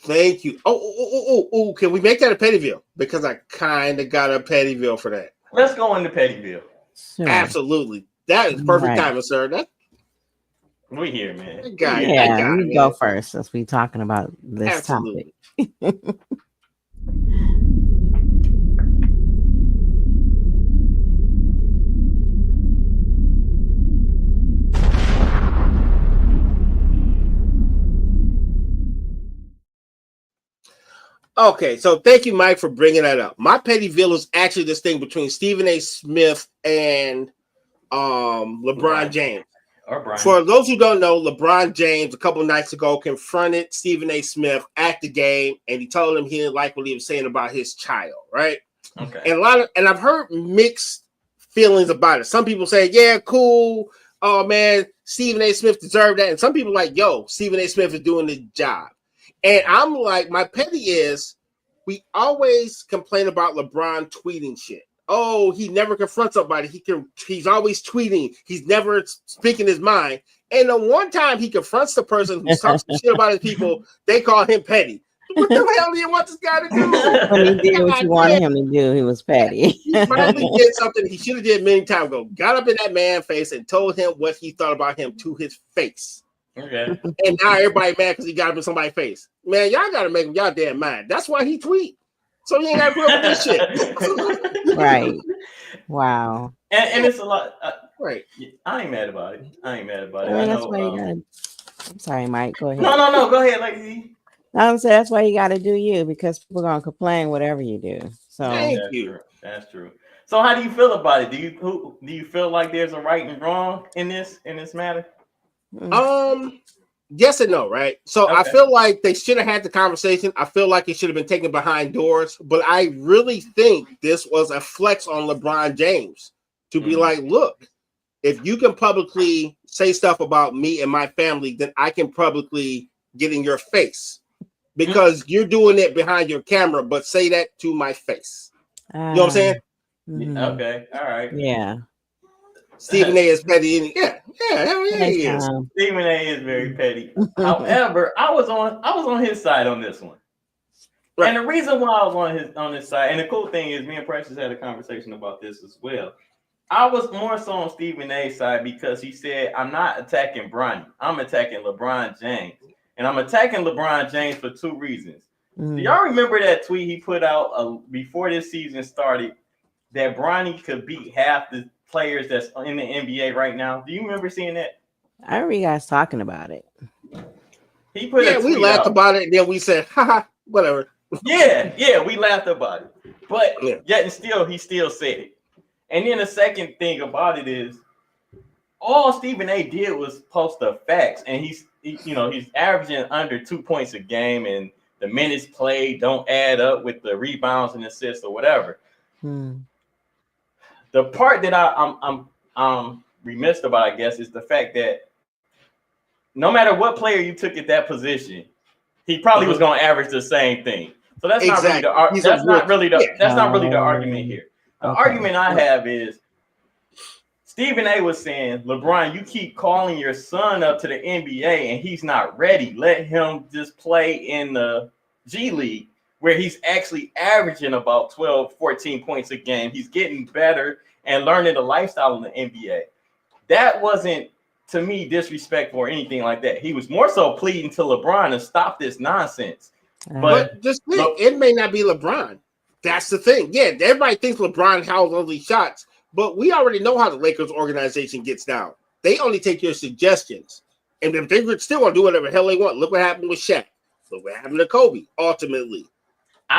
Thank you. Oh, can we make that a Pettyville? Because I kind of got a Pettyville for that. Let's go into Pettyville. Sure. Absolutely. That is perfect timing, sir. We here, man. You go first since we talking about this topic. Okay, so thank you, Mike, for bringing that up. My Pettyville is actually this thing between Stephen A. Smith and LeBron James. For those who don't know, LeBron James a couple nights ago confronted Stephen A. Smith at the game, and he told him he didn't like what he was saying about his child, right? Okay. And I've heard mixed feelings about it. Some people say, yeah, cool. Oh man, Stephen A. Smith deserved that. And some people are like, yo, Stephen A. Smith is doing the job. And I'm like, my petty is, we always complain about LeBron tweeting shit. Oh, he never confronts somebody. He's always tweeting. He's never speaking his mind. And the one time he confronts the person who talks shit about his people, they call him petty. What the hell do you want this guy to do? When he did what you wanted him to do, he was petty. He finally did something he should have did many times ago. Got up in that man's face and told him what he thought about him to his face. Okay. And now everybody mad because he got up in somebody's face. Man, y'all got to make him y'all damn mind. That's why he tweet. So he ain't got to put up with this shit. Right. Wow. And it's a lot. Right. I ain't mad about it. That's why you gotta. I'm sorry, Mike. Go ahead. No. Go ahead, lady. I'm saying that's why you got to do you, because people are gonna complain whatever you do. So That's true. So how do you feel about it? Do you feel like there's a right and wrong in this matter? Yes and no, right? So okay. I feel like they should have had the conversation. I feel like it should have been taken behind doors, but I really think this was a flex on LeBron James to be like, look, if you can publicly say stuff about me and my family, then I can publicly get in your face because you're doing it behind your camera, but say that to my face. You know what I'm saying? Okay. All right. Yeah. Stephen A is petty. Yeah, hell yeah, he is. Stephen A is very petty. However, I was on his side on this one. Right. And the reason why I was on his side, and the cool thing is, me and Precious had a conversation about this as well. I was more so on Stephen A's side because he said, I'm not attacking Bronny. I'm attacking LeBron James. And I'm attacking LeBron James for two reasons. Do y'all remember that tweet he put out before this season started that Bronny could beat half the players that's in the NBA right now? Do you remember seeing that? I remember you guys talking about it. He put a tweet we laughed about it, and then we said, haha, whatever. Yeah, we laughed about it. But yet and still, he still said it. And then the second thing about it is, all Stephen A did was post the facts, and he's averaging under 2 points a game, and the minutes played don't add up with the rebounds and assists or whatever. The part that I'm remiss about, I guess, is the fact that no matter what player you took at that position, he probably was going to average the same thing. So that's not really the argument here. The argument I have is Stephen A was saying, LeBron, you keep calling your son up to the NBA and he's not ready. Let him just play in the G League where he's actually averaging about 12, 14 points a game. He's getting better and learning the lifestyle in the NBA. That wasn't, to me, disrespectful or anything like that. He was more so pleading to LeBron to stop this nonsense. But just think, it may not be LeBron. That's the thing. Yeah, everybody thinks LeBron howls all these shots, but we already know how the Lakers organization gets down. They only take your suggestions. And if they still want to do whatever the hell they want, look what happened with Shaq. Look what happened to Kobe, ultimately.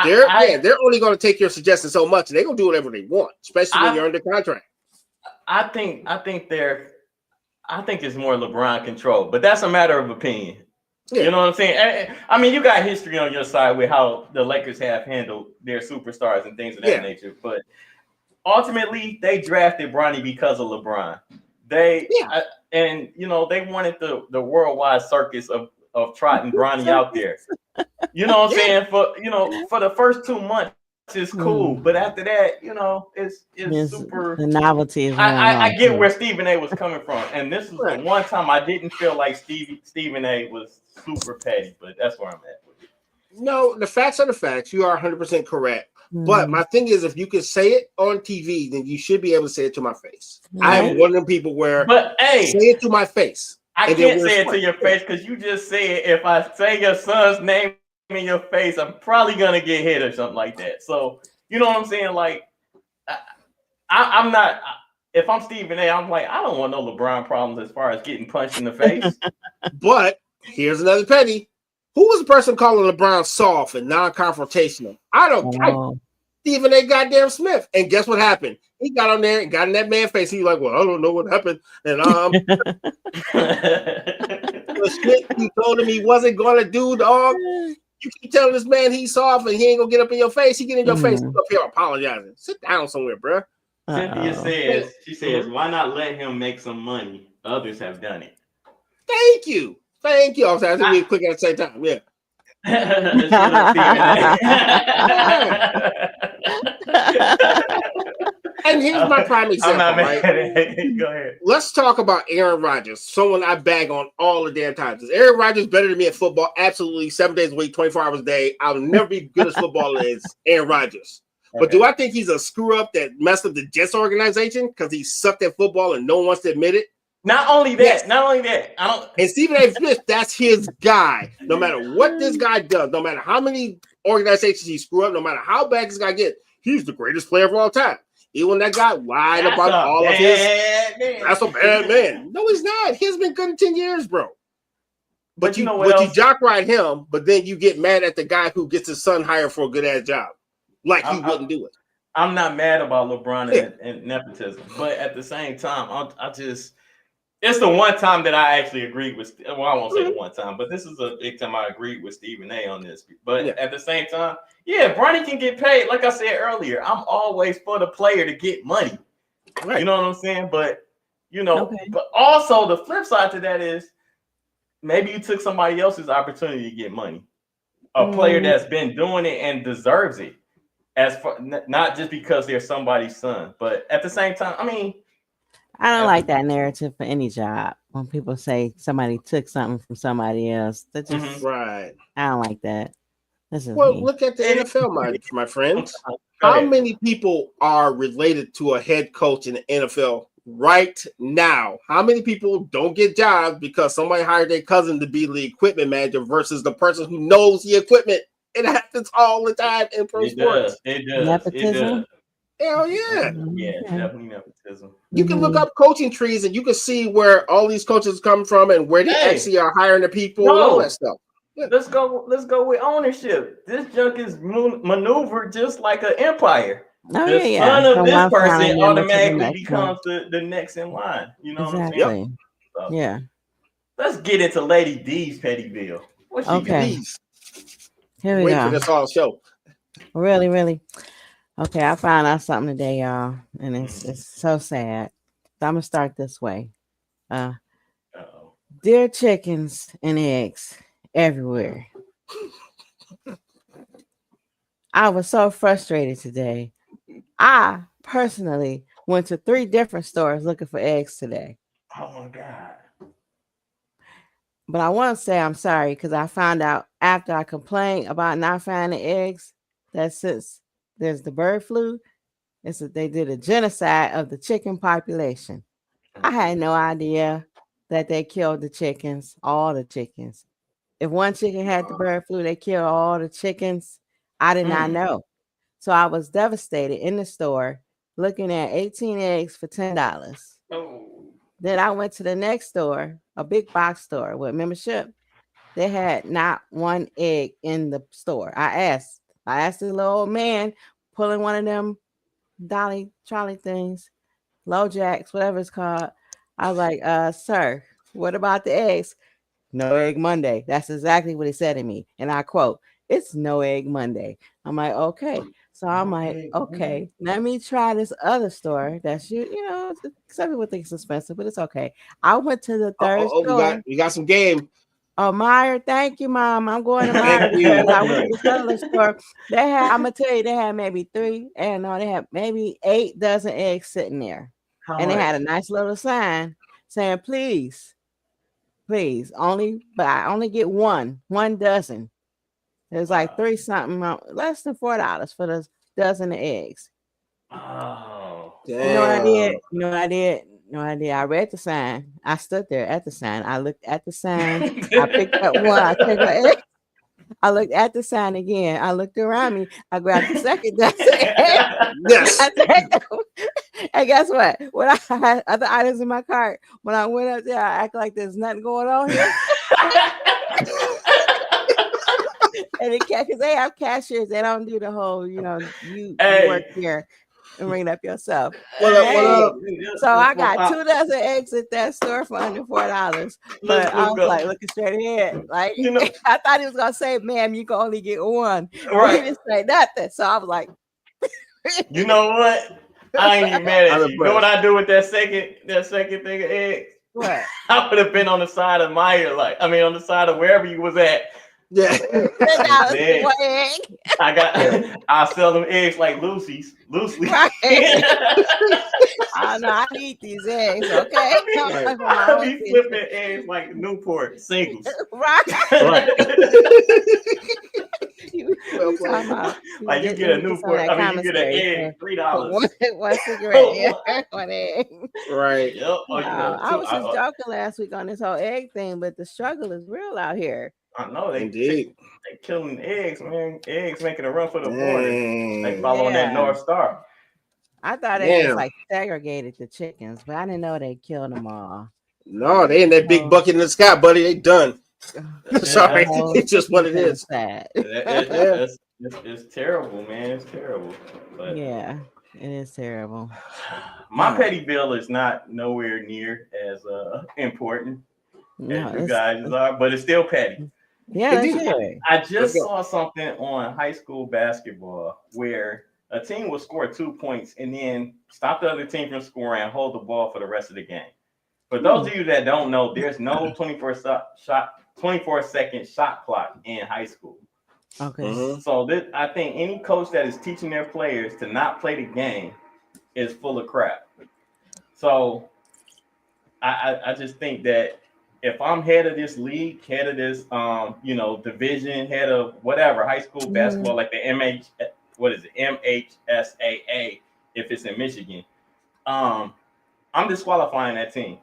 They're only going to take your suggestions so much, and they're going to do whatever they want, especially when you're under contract. I think it's more LeBron control, but that's a matter of opinion. Yeah. You know what I'm saying? I mean, you got history on your side with how the Lakers have handled their superstars and things of that nature. But ultimately, they drafted Bronny because of LeBron. They wanted the worldwide circus of trotting Bronny out there. You know what I'm saying? For the first 2 months, it's cool, but after that, it's super. The novelty is. I get where Stephen A was coming from, and this is the one time I didn't feel like Stephen A was super petty, but that's where I'm at with it. No, the facts are the facts. You are 100% correct. But my thing is, if you can say it on TV, then you should be able to say it to my face. I am one of them people where, say it to my face. I can't say it to your face because you just said if I say your son's name in your face, I'm probably gonna get hit or something like that. So you know what I'm saying? Like, I'm not. If I'm Stephen A, I'm like, I don't want no LeBron problems as far as getting punched in the face. But here's another petty. Who was the person calling LeBron soft and non-confrontational? I don't care. Stephen A. goddamn Smith. And guess what happened? He got on there and got in that man's face. He was like, well, I don't know what happened. And the shit you told him he wasn't going to do, dog. You keep telling this man he's soft and he ain't going to get up in your face. He get in your face. He's up here apologizing. Sit down somewhere, bro. Cynthia says, why not let him make some money? Others have done it. Thank you. I was asking me quick at the same time. Yeah. And here's my prime example. Right? Go ahead. Let's talk about Aaron Rodgers, someone I bag on all the damn time. Is Aaron Rodgers better than me at football? Absolutely. 7 days a week, 24 hours a day. I'll never be good as football as Aaron Rodgers. But do I think he's a screw up that messed up the Jets organization because he sucked at football and no one wants to admit it? Not only that. And Stephen A. Smith, that's his guy. No matter what this guy does, no matter how many organizations he screw up, no matter how bad this guy gets, he's the greatest player of all time. Even when that guy lied about all of his, that's a bad man. No, he's not. He has been good in 10 years, bro. But you jock ride him, but then you get mad at the guy who gets his son hired for a good ass job, like he wouldn't do it. I'm not mad about LeBron and nepotism, but at the same time, it's the one time that I actually agreed with. Well, I won't say the one time, but this is a big time I agreed with Stephen A. on this. But at the same time, Bronny can get paid. Like I said earlier, I'm always for the player to get money. Right. You know what I'm saying? But but also the flip side to that is maybe you took somebody else's opportunity to get money. A player that's been doing it and deserves it, not just because they're somebody's son. But at the same time, I mean. I don't like that narrative for any job. When people say somebody took something from somebody else, that just Right. I don't like that. This is Well, me. look at the NFL, my friends. Go How ahead. many people are related to a head coach in the NFL right now? How many people don't get jobs because somebody hired their cousin to be the equipment manager versus the person who knows the equipment? It happens all the time in pro It sports. does. It does. It Nepotism? does. Hell yeah. Yeah, it's Okay. definitely nepotism. You can look Mhm. up coaching trees and you can see where all these coaches come from and where they Hey. actually are hiring the people and all that stuff. Let's go with ownership. This junk is maneuvered just like an empire. Oh The yeah, son yeah. of From this one person family member to the automatically next one. becomes the next in line. You know what I'm saying? Exactly. So, Yeah. let's get into Lady D's petty bill. What she Okay. got? Please Here we wait for go. this whole show. Really, really. Okay, I found out something today, y'all, and it's so sad. So I'm gonna start this way. Uh-oh. Dear chickens and eggs everywhere. I was so frustrated today. I personally went to 3 different stores looking for eggs today. Oh my God. But I want to say I'm sorry because I found out after I complained about not finding eggs that since there's the bird flu, they did a genocide of the chicken population. I had no idea that they killed the chickens, all the chickens. If one chicken had the bird flu, they killed all the chickens. I did not know. So I was devastated in the store looking at 18 eggs for $10. Oh. Then I went to the next store, a big box store with membership. They had not one egg in the store. I asked the little old man pulling one of them dolly trolley things, low jacks, whatever it's called. I was like, sir, what about the eggs? No egg Monday. That's exactly what he said to me. And I quote, it's no egg Monday. I'm like, okay. So I'm like, okay, let me try this other store. That's some people think it's expensive, but it's okay. I went to the third store. We got some game. Oh, Meyer, thank you, Mom. I'm going to Meyer Thank you. because I went to the cellular store. I'm gonna tell you, they had maybe 3, and no, they had maybe 8 dozen eggs sitting there. How And they much? had a nice little sign saying, please, but I only get one dozen. There's like 3 something, less than $4 for the dozen of eggs. Oh. You know what I did? No idea. I read the sign. I stood there at the sign. I looked at the sign. I picked up one. I took an egg. I looked at the sign again. I looked around me. I grabbed the second dozen. Yes. And guess what? When I had other items in my cart, when I went up there, I act like there's nothing going on here. And because they have cashiers, they don't do the whole, you work here and ring it up yourself. What up? So I got 2 dozen eggs at that store for under $4. But I was like looking straight ahead. Like, I thought he was gonna say, ma'am, you can only get one. Right. He didn't say nothing. So I was like, you know what? I ain't even mad at you. You know what I do with that second thing of eggs? What? I would have been on the side of Meyer, on the side of wherever you was at. Yeah. $10 for egg. I sell them eggs like loosely. Right. I know I need these eggs, okay? I'll be flipping eggs like Newport singles. Right. You get a Newport. You get an egg, $3. One cigarette, one egg. Right. Yep. I was just joking last week on this whole egg thing, but the struggle is real out here. I know they killing eggs, man. Eggs making a run for the border. They following that North Star. I thought they just segregated the chickens, but I didn't know they killed them all. No, they in that big bucket in the sky, buddy. They done. Sorry, it's just what it is. Sad. It's terrible, man. It's terrible. But yeah, it is terrible. My petty bill is not nowhere near as important as you guys are, but it's still petty. Yeah, I just saw something on high school basketball where a team will score 2 points and then stop the other team from scoring and hold the ball for the rest of the game. For those of you that don't know, there's no 24-second shot clock in high school. Okay. So I think any coach that is teaching their players to not play the game is full of crap. So I just think that if I'm head of this league, head of this division, head of whatever high school basketball, like the MHSAA, if it's in Michigan, I'm disqualifying that team.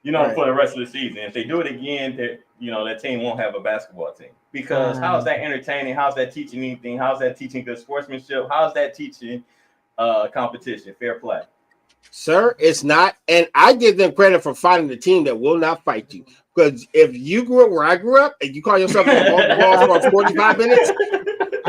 For the rest of the season. If they do it again, that team won't have a basketball team. Because how's that entertaining? How's that teaching anything? How's that teaching good sportsmanship? How's that teaching competition, fair play? Sir, it's not. And I give them credit for finding the team that will not fight you. Because if you grew up where I grew up and you call yourself a ball for 45 minutes,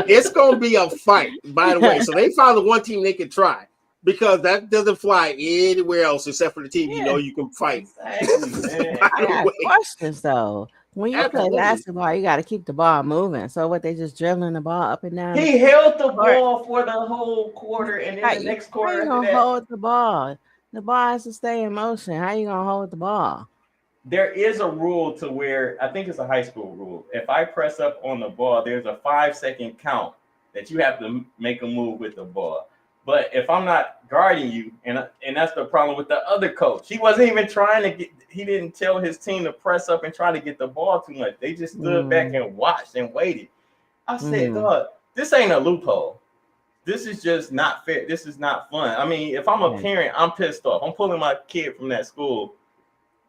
it's going to be a fight, by the way. So they found the one team they could try. Because that doesn't fly anywhere else except for the team you can fight. Exactly, I got questions though. When you play basketball, you got to keep the ball moving. So what, they just dribbling the ball up and down? He held the ball for the whole quarter, and then the next quarter. How you gonna hold the ball? The ball has to stay in motion. How you gonna hold the ball? There is a rule to where I think it's a high school rule. If I press up on the ball, there's a 5-second count that you have to make a move with the ball. But if I'm not guarding you, and that's the problem with the other coach. He wasn't even he didn't tell his team to press up and try to get the ball too much. They just stood back and watched and waited. I said, "Dog, this ain't a loophole. This is just not fair. This is not fun." I mean, if I'm a parent, I'm pissed off. I'm pulling my kid from that school,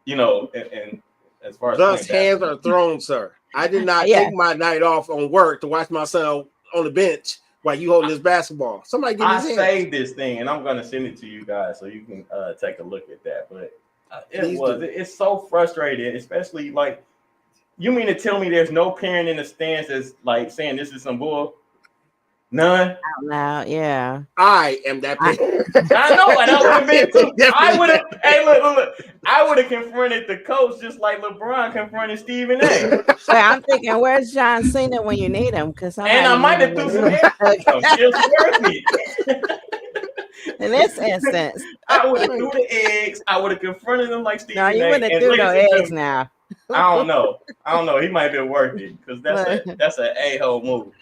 and as far as those hands are thrown, sir. I did not take my night off on work to watch my son on the bench while you holding this basketball. Somebody give me his hands. I saved this thing, and I'm going to send it to you guys so you can take a look at that. But it's so frustrating, especially like, you mean to tell me there's no parent in the stands that's like saying this is some bull? None. Out loud, yeah. I am that parent. I know, and I would have been too. I would have. Hey, look. I would have confronted the coach just like LeBron confronted Stephen A. I'm thinking, where's John Cena when you need him? And I might have threw some eggs. In this instance, I would have threw the eggs. I would have confronted him like Stephen A. No, you wouldn't threw no eggs now. I don't know. He might have been worth it because that's an a-hole move.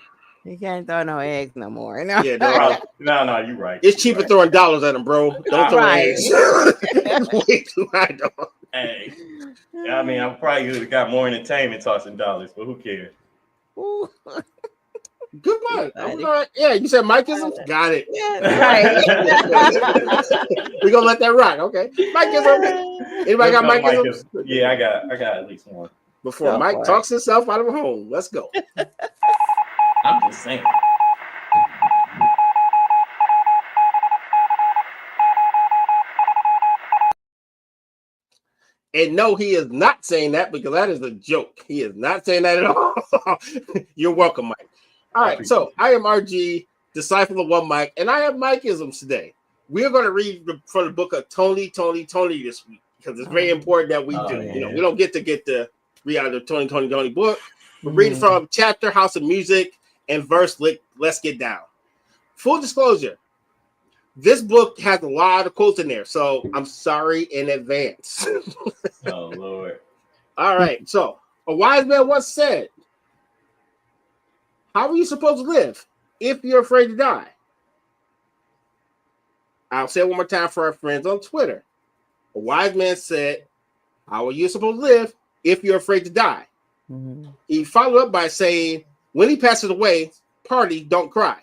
You can't throw no eggs no more. No, yeah, no, you're right. It's cheaper throwing dollars at them, bro. Don't throw eggs. Way too high, dog. Hey, I mean, I probably could have got more entertainment tossing dollars, but who cares? Good one. Yeah, you said Mikeism? Got it. Yeah, right. We're gonna let that rock. Okay. Mikeism. Anybody got Mikeism? Yeah, I got at least one. Before Mike talks himself out of a home. Let's go. I'm just saying. And no, he is not saying that because that is a joke. He is not saying that at all. You're welcome, Mike. All right, so I am RG, disciple of One Mike, and I have Mikeisms today. We're going to read from the book of Tony this week because it's very important that we do. Yeah. We don't get to read out the Tony book. We're reading from chapter House of Music and verse Let's Get Down. Full disclosure, this book has a lot of quotes in there, so I'm sorry in advance. Oh, Lord. All right, so a wise man once said, how are you supposed to live if you're afraid to die? I'll say it one more time for our friends on Twitter. A wise man said, how are you supposed to live if you're afraid to die? Mm-hmm. He followed up by saying, when he passes away, party, don't cry.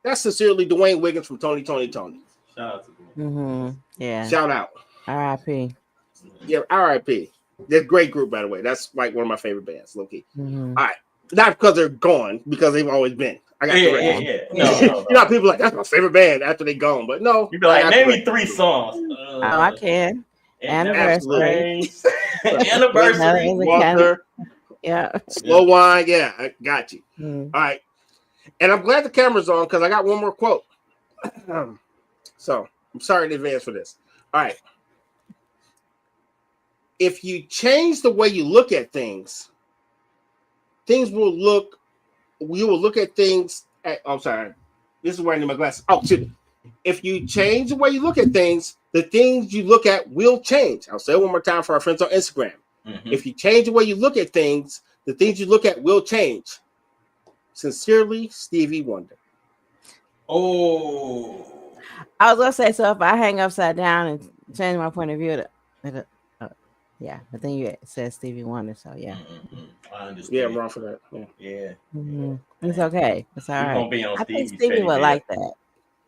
That's sincerely Dwayne Wiggins from Tony. Shout out to Dwayne. Yeah. Shout out. R.I.P. Yeah, R.I.P. They're a great group, by the way. That's like one of my favorite bands, low-key. Mm-hmm. All right. Not because they're gone, because they've always been. I got No. You know, people like, that's my favorite band after they're gone, but no. You'd be like, name me 3 songs. I can. Anniversary. Anniversary. Walker. Yeah. Slow Wine. Yeah, I got you. All right. And I'm glad the camera's on because I got one more quote. So I'm sorry in advance for this. All right. If you change the way you look at things, you will look at things. I'm sorry. This is where I need my glasses. Oh, excuse me. If you change the way you look at things, the things you look at will change. I'll say it one more time for our friends on Instagram. Mm-hmm. If you change the way you look at things, the things you look at will change. Sincerely, Stevie Wonder. Oh. I was going to say, so if I hang upside down and change my point of view, Yeah, but then you said Stevie Wonder, so yeah. I understand. Yeah, I'm wrong for that. Yeah. It's okay. It's all We're right. gonna be on I think Stevie's Stevie teddy would bear. like that.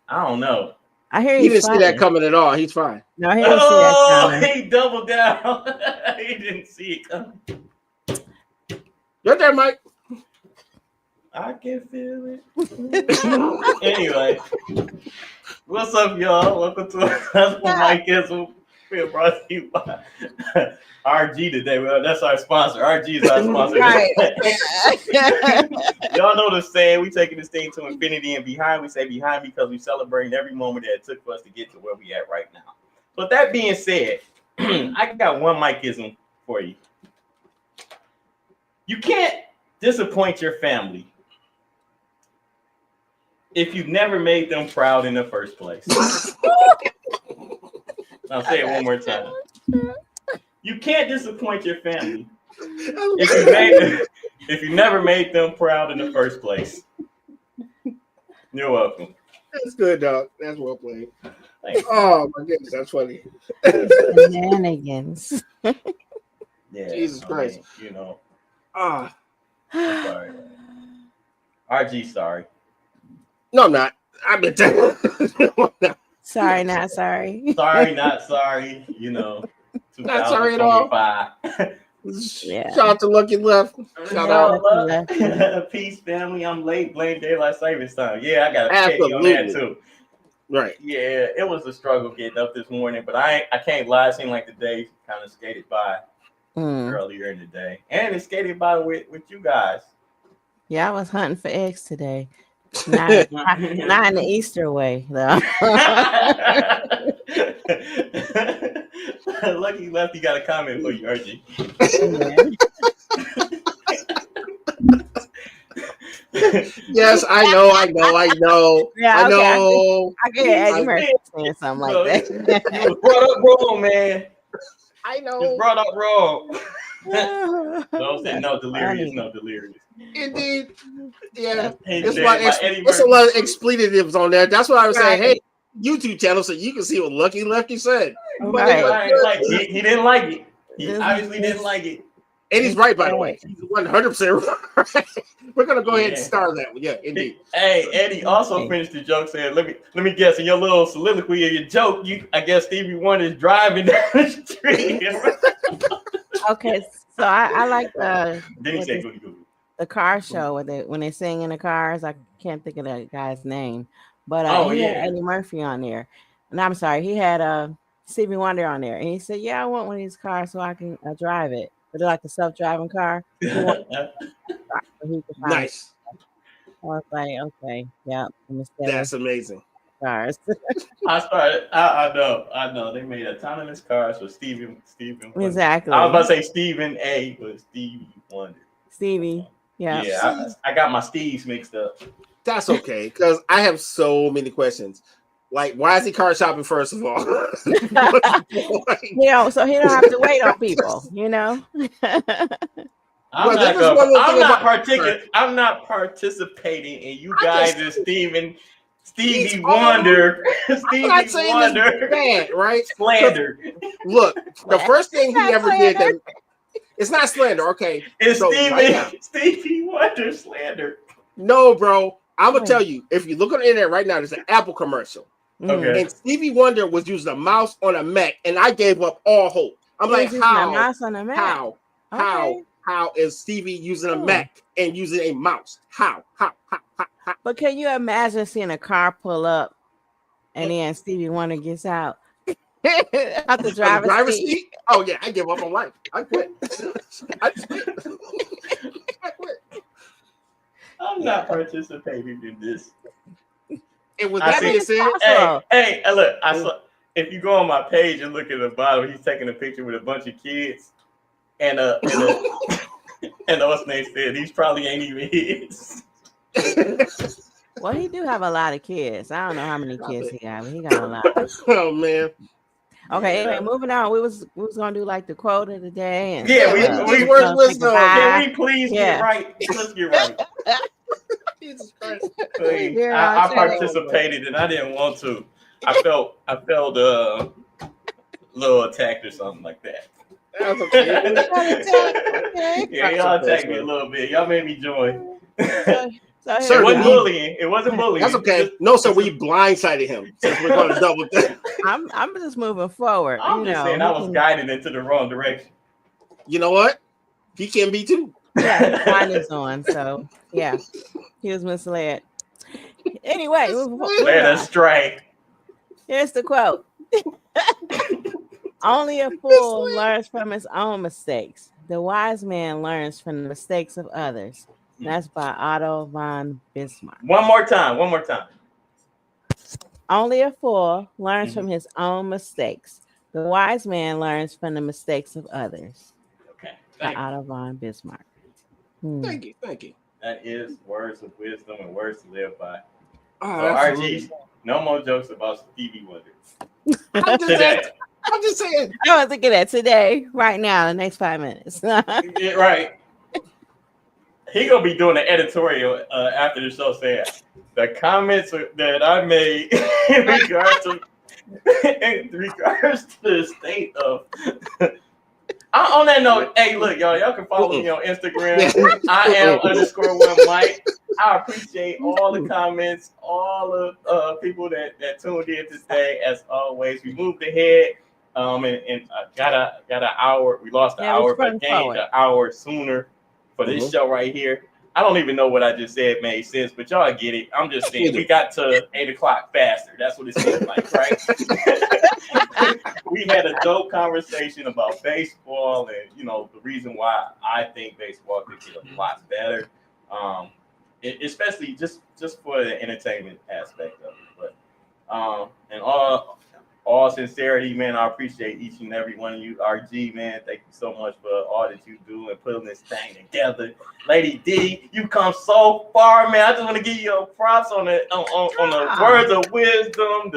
I don't know. I hear He he's didn't see funny. that coming at all. He's fine. No, he didn't see that coming. He doubled down. He didn't see it coming. You're there, Mike. I can feel it. Anyway, what's up, y'all? Welcome to another Mike Ism. We're brought to you by RG today. Well, that's our sponsor. RG is our sponsor. Right. Y'all know the saying, we taking this thing to infinity and behind. We say behind because we celebrating every moment that it took for us to get to where we at right now. So with that being said, I got one Mikeism for you. You can't disappoint your family if you never made them proud in the first place. I'll say it one more time. You can't disappoint your family if you never made them proud in the first place. You're welcome. That's good, dog. That's well played. Thanks. Oh my goodness, that's funny. Shenanigans. Yeah, Jesus Christ. You know, Ah, I'm sorry. RG, sorry. no, I'm not. I've been telling. Sorry, not sorry. Sorry, not sorry. You know, Not sorry at all. 2025. Yeah. Shout out to Lucky Left. Shout out. Peace, family. I'm late. Blame daylight savings time. Yeah, I got a petty on that too. Right. Yeah, it was a struggle getting up this morning, but I can't lie. It seemed like the day kind of skated by earlier in the day, and it skated by with you guys. Yeah, I was hunting for eggs today. Not in the Easter way, though. Lucky Lefty got a comment for you, RG. Yes, I know. Yeah, I know. I get Eddie Murphy saying something like that. You was brought up wrong, man. I know. You was brought up wrong. No, delirious. Indeed. Yeah. It's It's a lot of expletives on there. That's what I was saying. Hey, YouTube channel so you can see what Lucky Lefty said. Right. He didn't like it. He obviously didn't like it. And he's right, by the way. He's 100% right. We're gonna go ahead and start that one. Yeah, indeed. Hey, Eddie also finished the joke saying, "Let me guess, in your little soliloquy of your joke, I guess Stevie Wonder is driving down the street." Okay, so I like the car show when they sing in the cars. I can't think of that guy's name, but he had Eddie Murphy on there, and I'm sorry, he had Stevie Wonder on there, and he said, "Yeah, I want one of these cars so I can drive it, but like a self-driving car." Nice. I was like, okay, yeah, that's amazing. Cars. I know. They made autonomous cars for Stephen. Exactly. I was about to say Stephen A, but Stevie Wonder. Stevie. Yeah. Yeah, I got my Steves mixed up. That's okay, because I have so many questions. Like, why is he car shopping, first of all? So he don't have to wait on people, you know? I'm not participating in you guys and Stevie Wonder. Stevie Wonder. Bad, right? Slander. Look, the first thing he ever did that it's not slander, okay? It's Stevie Wonder slander. No, bro. I'm gonna tell you, if you look on the internet right now, there's an Apple commercial. Okay. And Stevie Wonder was using a mouse on a Mac, and I gave up all hope. I'm like, how is Stevie using a Mac and using a mouse? How? But can you imagine seeing a car pull up and then Stevie Wonder gets out? Out the driver's seat? Oh yeah, I give up on life. I quit. I quit. I'm not participating in this. And with that being said, hey, look, I saw if you go on my page and look at the bottom, he's taking a picture with a bunch of kids, and and what's name said he's probably ain't even his. Well, he do have a lot of kids. I don't know how many kids he got, but he got a lot. Oh man. Okay, anyway, moving on. We was gonna do like the quote of the day, and we were wisdom. Can we please get right? Let's get right. Jesus Christ. I participated and I didn't want to. I felt a little attacked or something like that. That's okay. Yeah, y'all attacked me a little bit. Y'all made me join. So Sir, It wasn't we- bullying. It wasn't bullying. That's okay. No, sir, we blindsided him since we're going to double. I'm just moving forward. I'm just saying I was guided into the wrong direction. You know what? He can be too. Yeah, his mind is on. So yeah, he was misled. Anyway, Let us stray. here's the quote. Only a fool learns from his own mistakes. The wise man learns from the mistakes of others. That's by Otto von Bismarck. One more time. Only a fool learns from his own mistakes. The wise man learns from the mistakes of others. Okay. By Otto von Bismarck. Thank you. That is words of wisdom and words to live by. Oh, So, RG, no more jokes about Stevie Wonder. I'm just saying. I was thinking that today, right now, the next 5 minutes. Yeah, right. He gonna be doing an editorial after the show saying the comments that I made in regards to the state of. On that note, hey, look, y'all can follow me on Instagram. I am _1 Mike. I appreciate all the comments, all the people that tuned in today. As always, we moved ahead. And got an hour. We lost an hour, but gained an hour sooner for this show right here. I don't even know what I just said made sense, but y'all get it. I'm just saying we got to 8:00 faster. That's what it seems like, right? We had a dope conversation about baseball and the reason why I think baseball could get a lot better, especially just for the entertainment aspect of it. But and all sincerity, man, I appreciate each and every one of you. RG, man, thank you so much for all that you do and putting this thing together. Lady D, you come so far, man. I just want to give you props on the words of wisdom,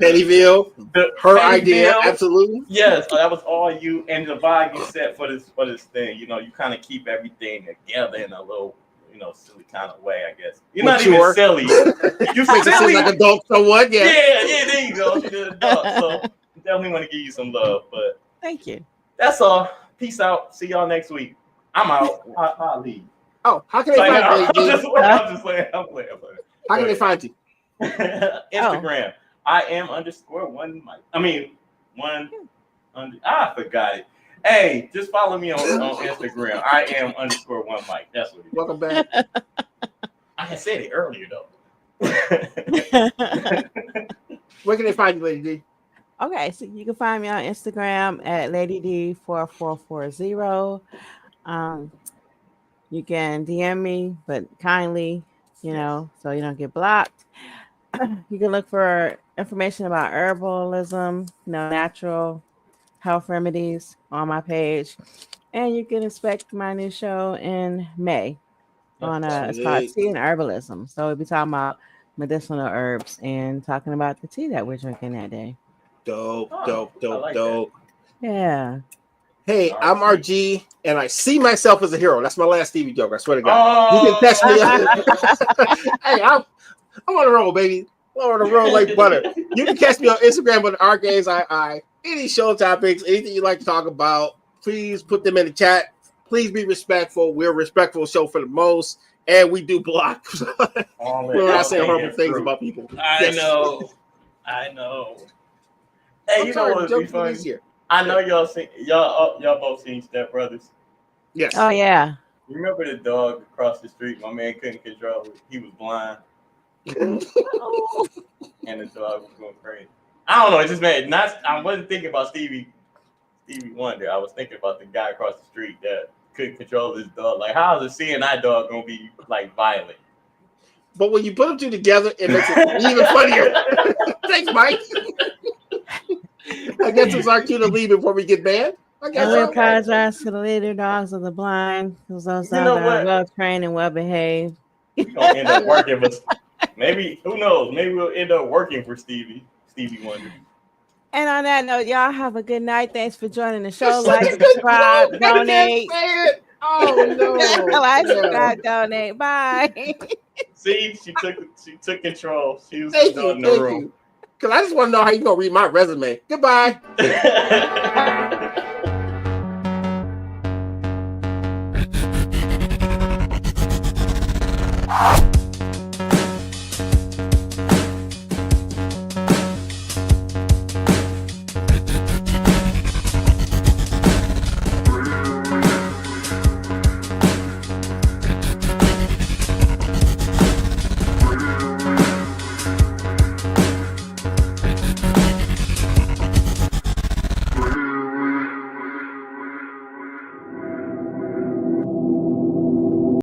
Pennyville, her idea, Pennyville. absolutely. Yes, that was all you and the vibe you set for this thing. You kind of keep everything together in a little silly kind of way, I guess. You're not even silly. You make it seem like adult somewhat, yeah. Yeah, there you go. You're an adult, so definitely want to give you some love. But thank you. That's all. Peace out. See y'all next week. I'm out. I'll leave. Oh, how can they find you? I'm just playing. I'm playing. How can they find you? Instagram. I am _1 Mike. I mean, I forgot it. Hey, just follow me on Instagram. I am _1 Mike. That's what it is. Welcome back. I had said it earlier though. Where can they find you, Lady D? Okay, so you can find me on Instagram at LadyD4440. You can DM me, but kindly, so you don't get blocked. You can look for information about herbalism, natural health remedies on my page, and you can expect my new show in May on it's called Tea and Herbalism. So we'll be talking about medicinal herbs and talking about the tea that we're drinking that day. Dope. Yeah. Hey, I'm RG, and I see myself as a hero. That's my last Stevie joke. I swear to God. You can catch me. Hey, I'm on the roll, baby. I'm on the roll like butter. You can catch me on Instagram with RGaysII. Any show topics, anything you'd like to talk about, please put them in the chat. Please be respectful. We're a respectful show for the most, and we do block. We're not saying horrible things about people. I know. Hey, you know what would be funny? I know y'all both seen Step Brothers. Yes. Oh yeah. Remember the dog across the street? My man couldn't control it. He was blind. And the dog was going crazy. I don't know. It just made I wasn't thinking about Stevie Wonder. I was thinking about the guy across the street that couldn't control his dog. Like, how is a CNI dog gonna be like violent? But when you put them two together, it makes it even funnier. Thanks, Mike. I guess it's our cue to leave before we get banned. I apologize to the leader dogs of the blind, because those dogs are well trained and well behaved. We're gonna end up working for maybe, who knows? Maybe we'll end up working for Stevie Wonder. And on that note, y'all have a good night. Thanks for joining the show. Like, subscribe, donate. Oh no! Like, subscribe, donate. Bye. See, she took control. She was Thank in the room. Because I just want to know how you gonna read my resume. Goodbye. Bye.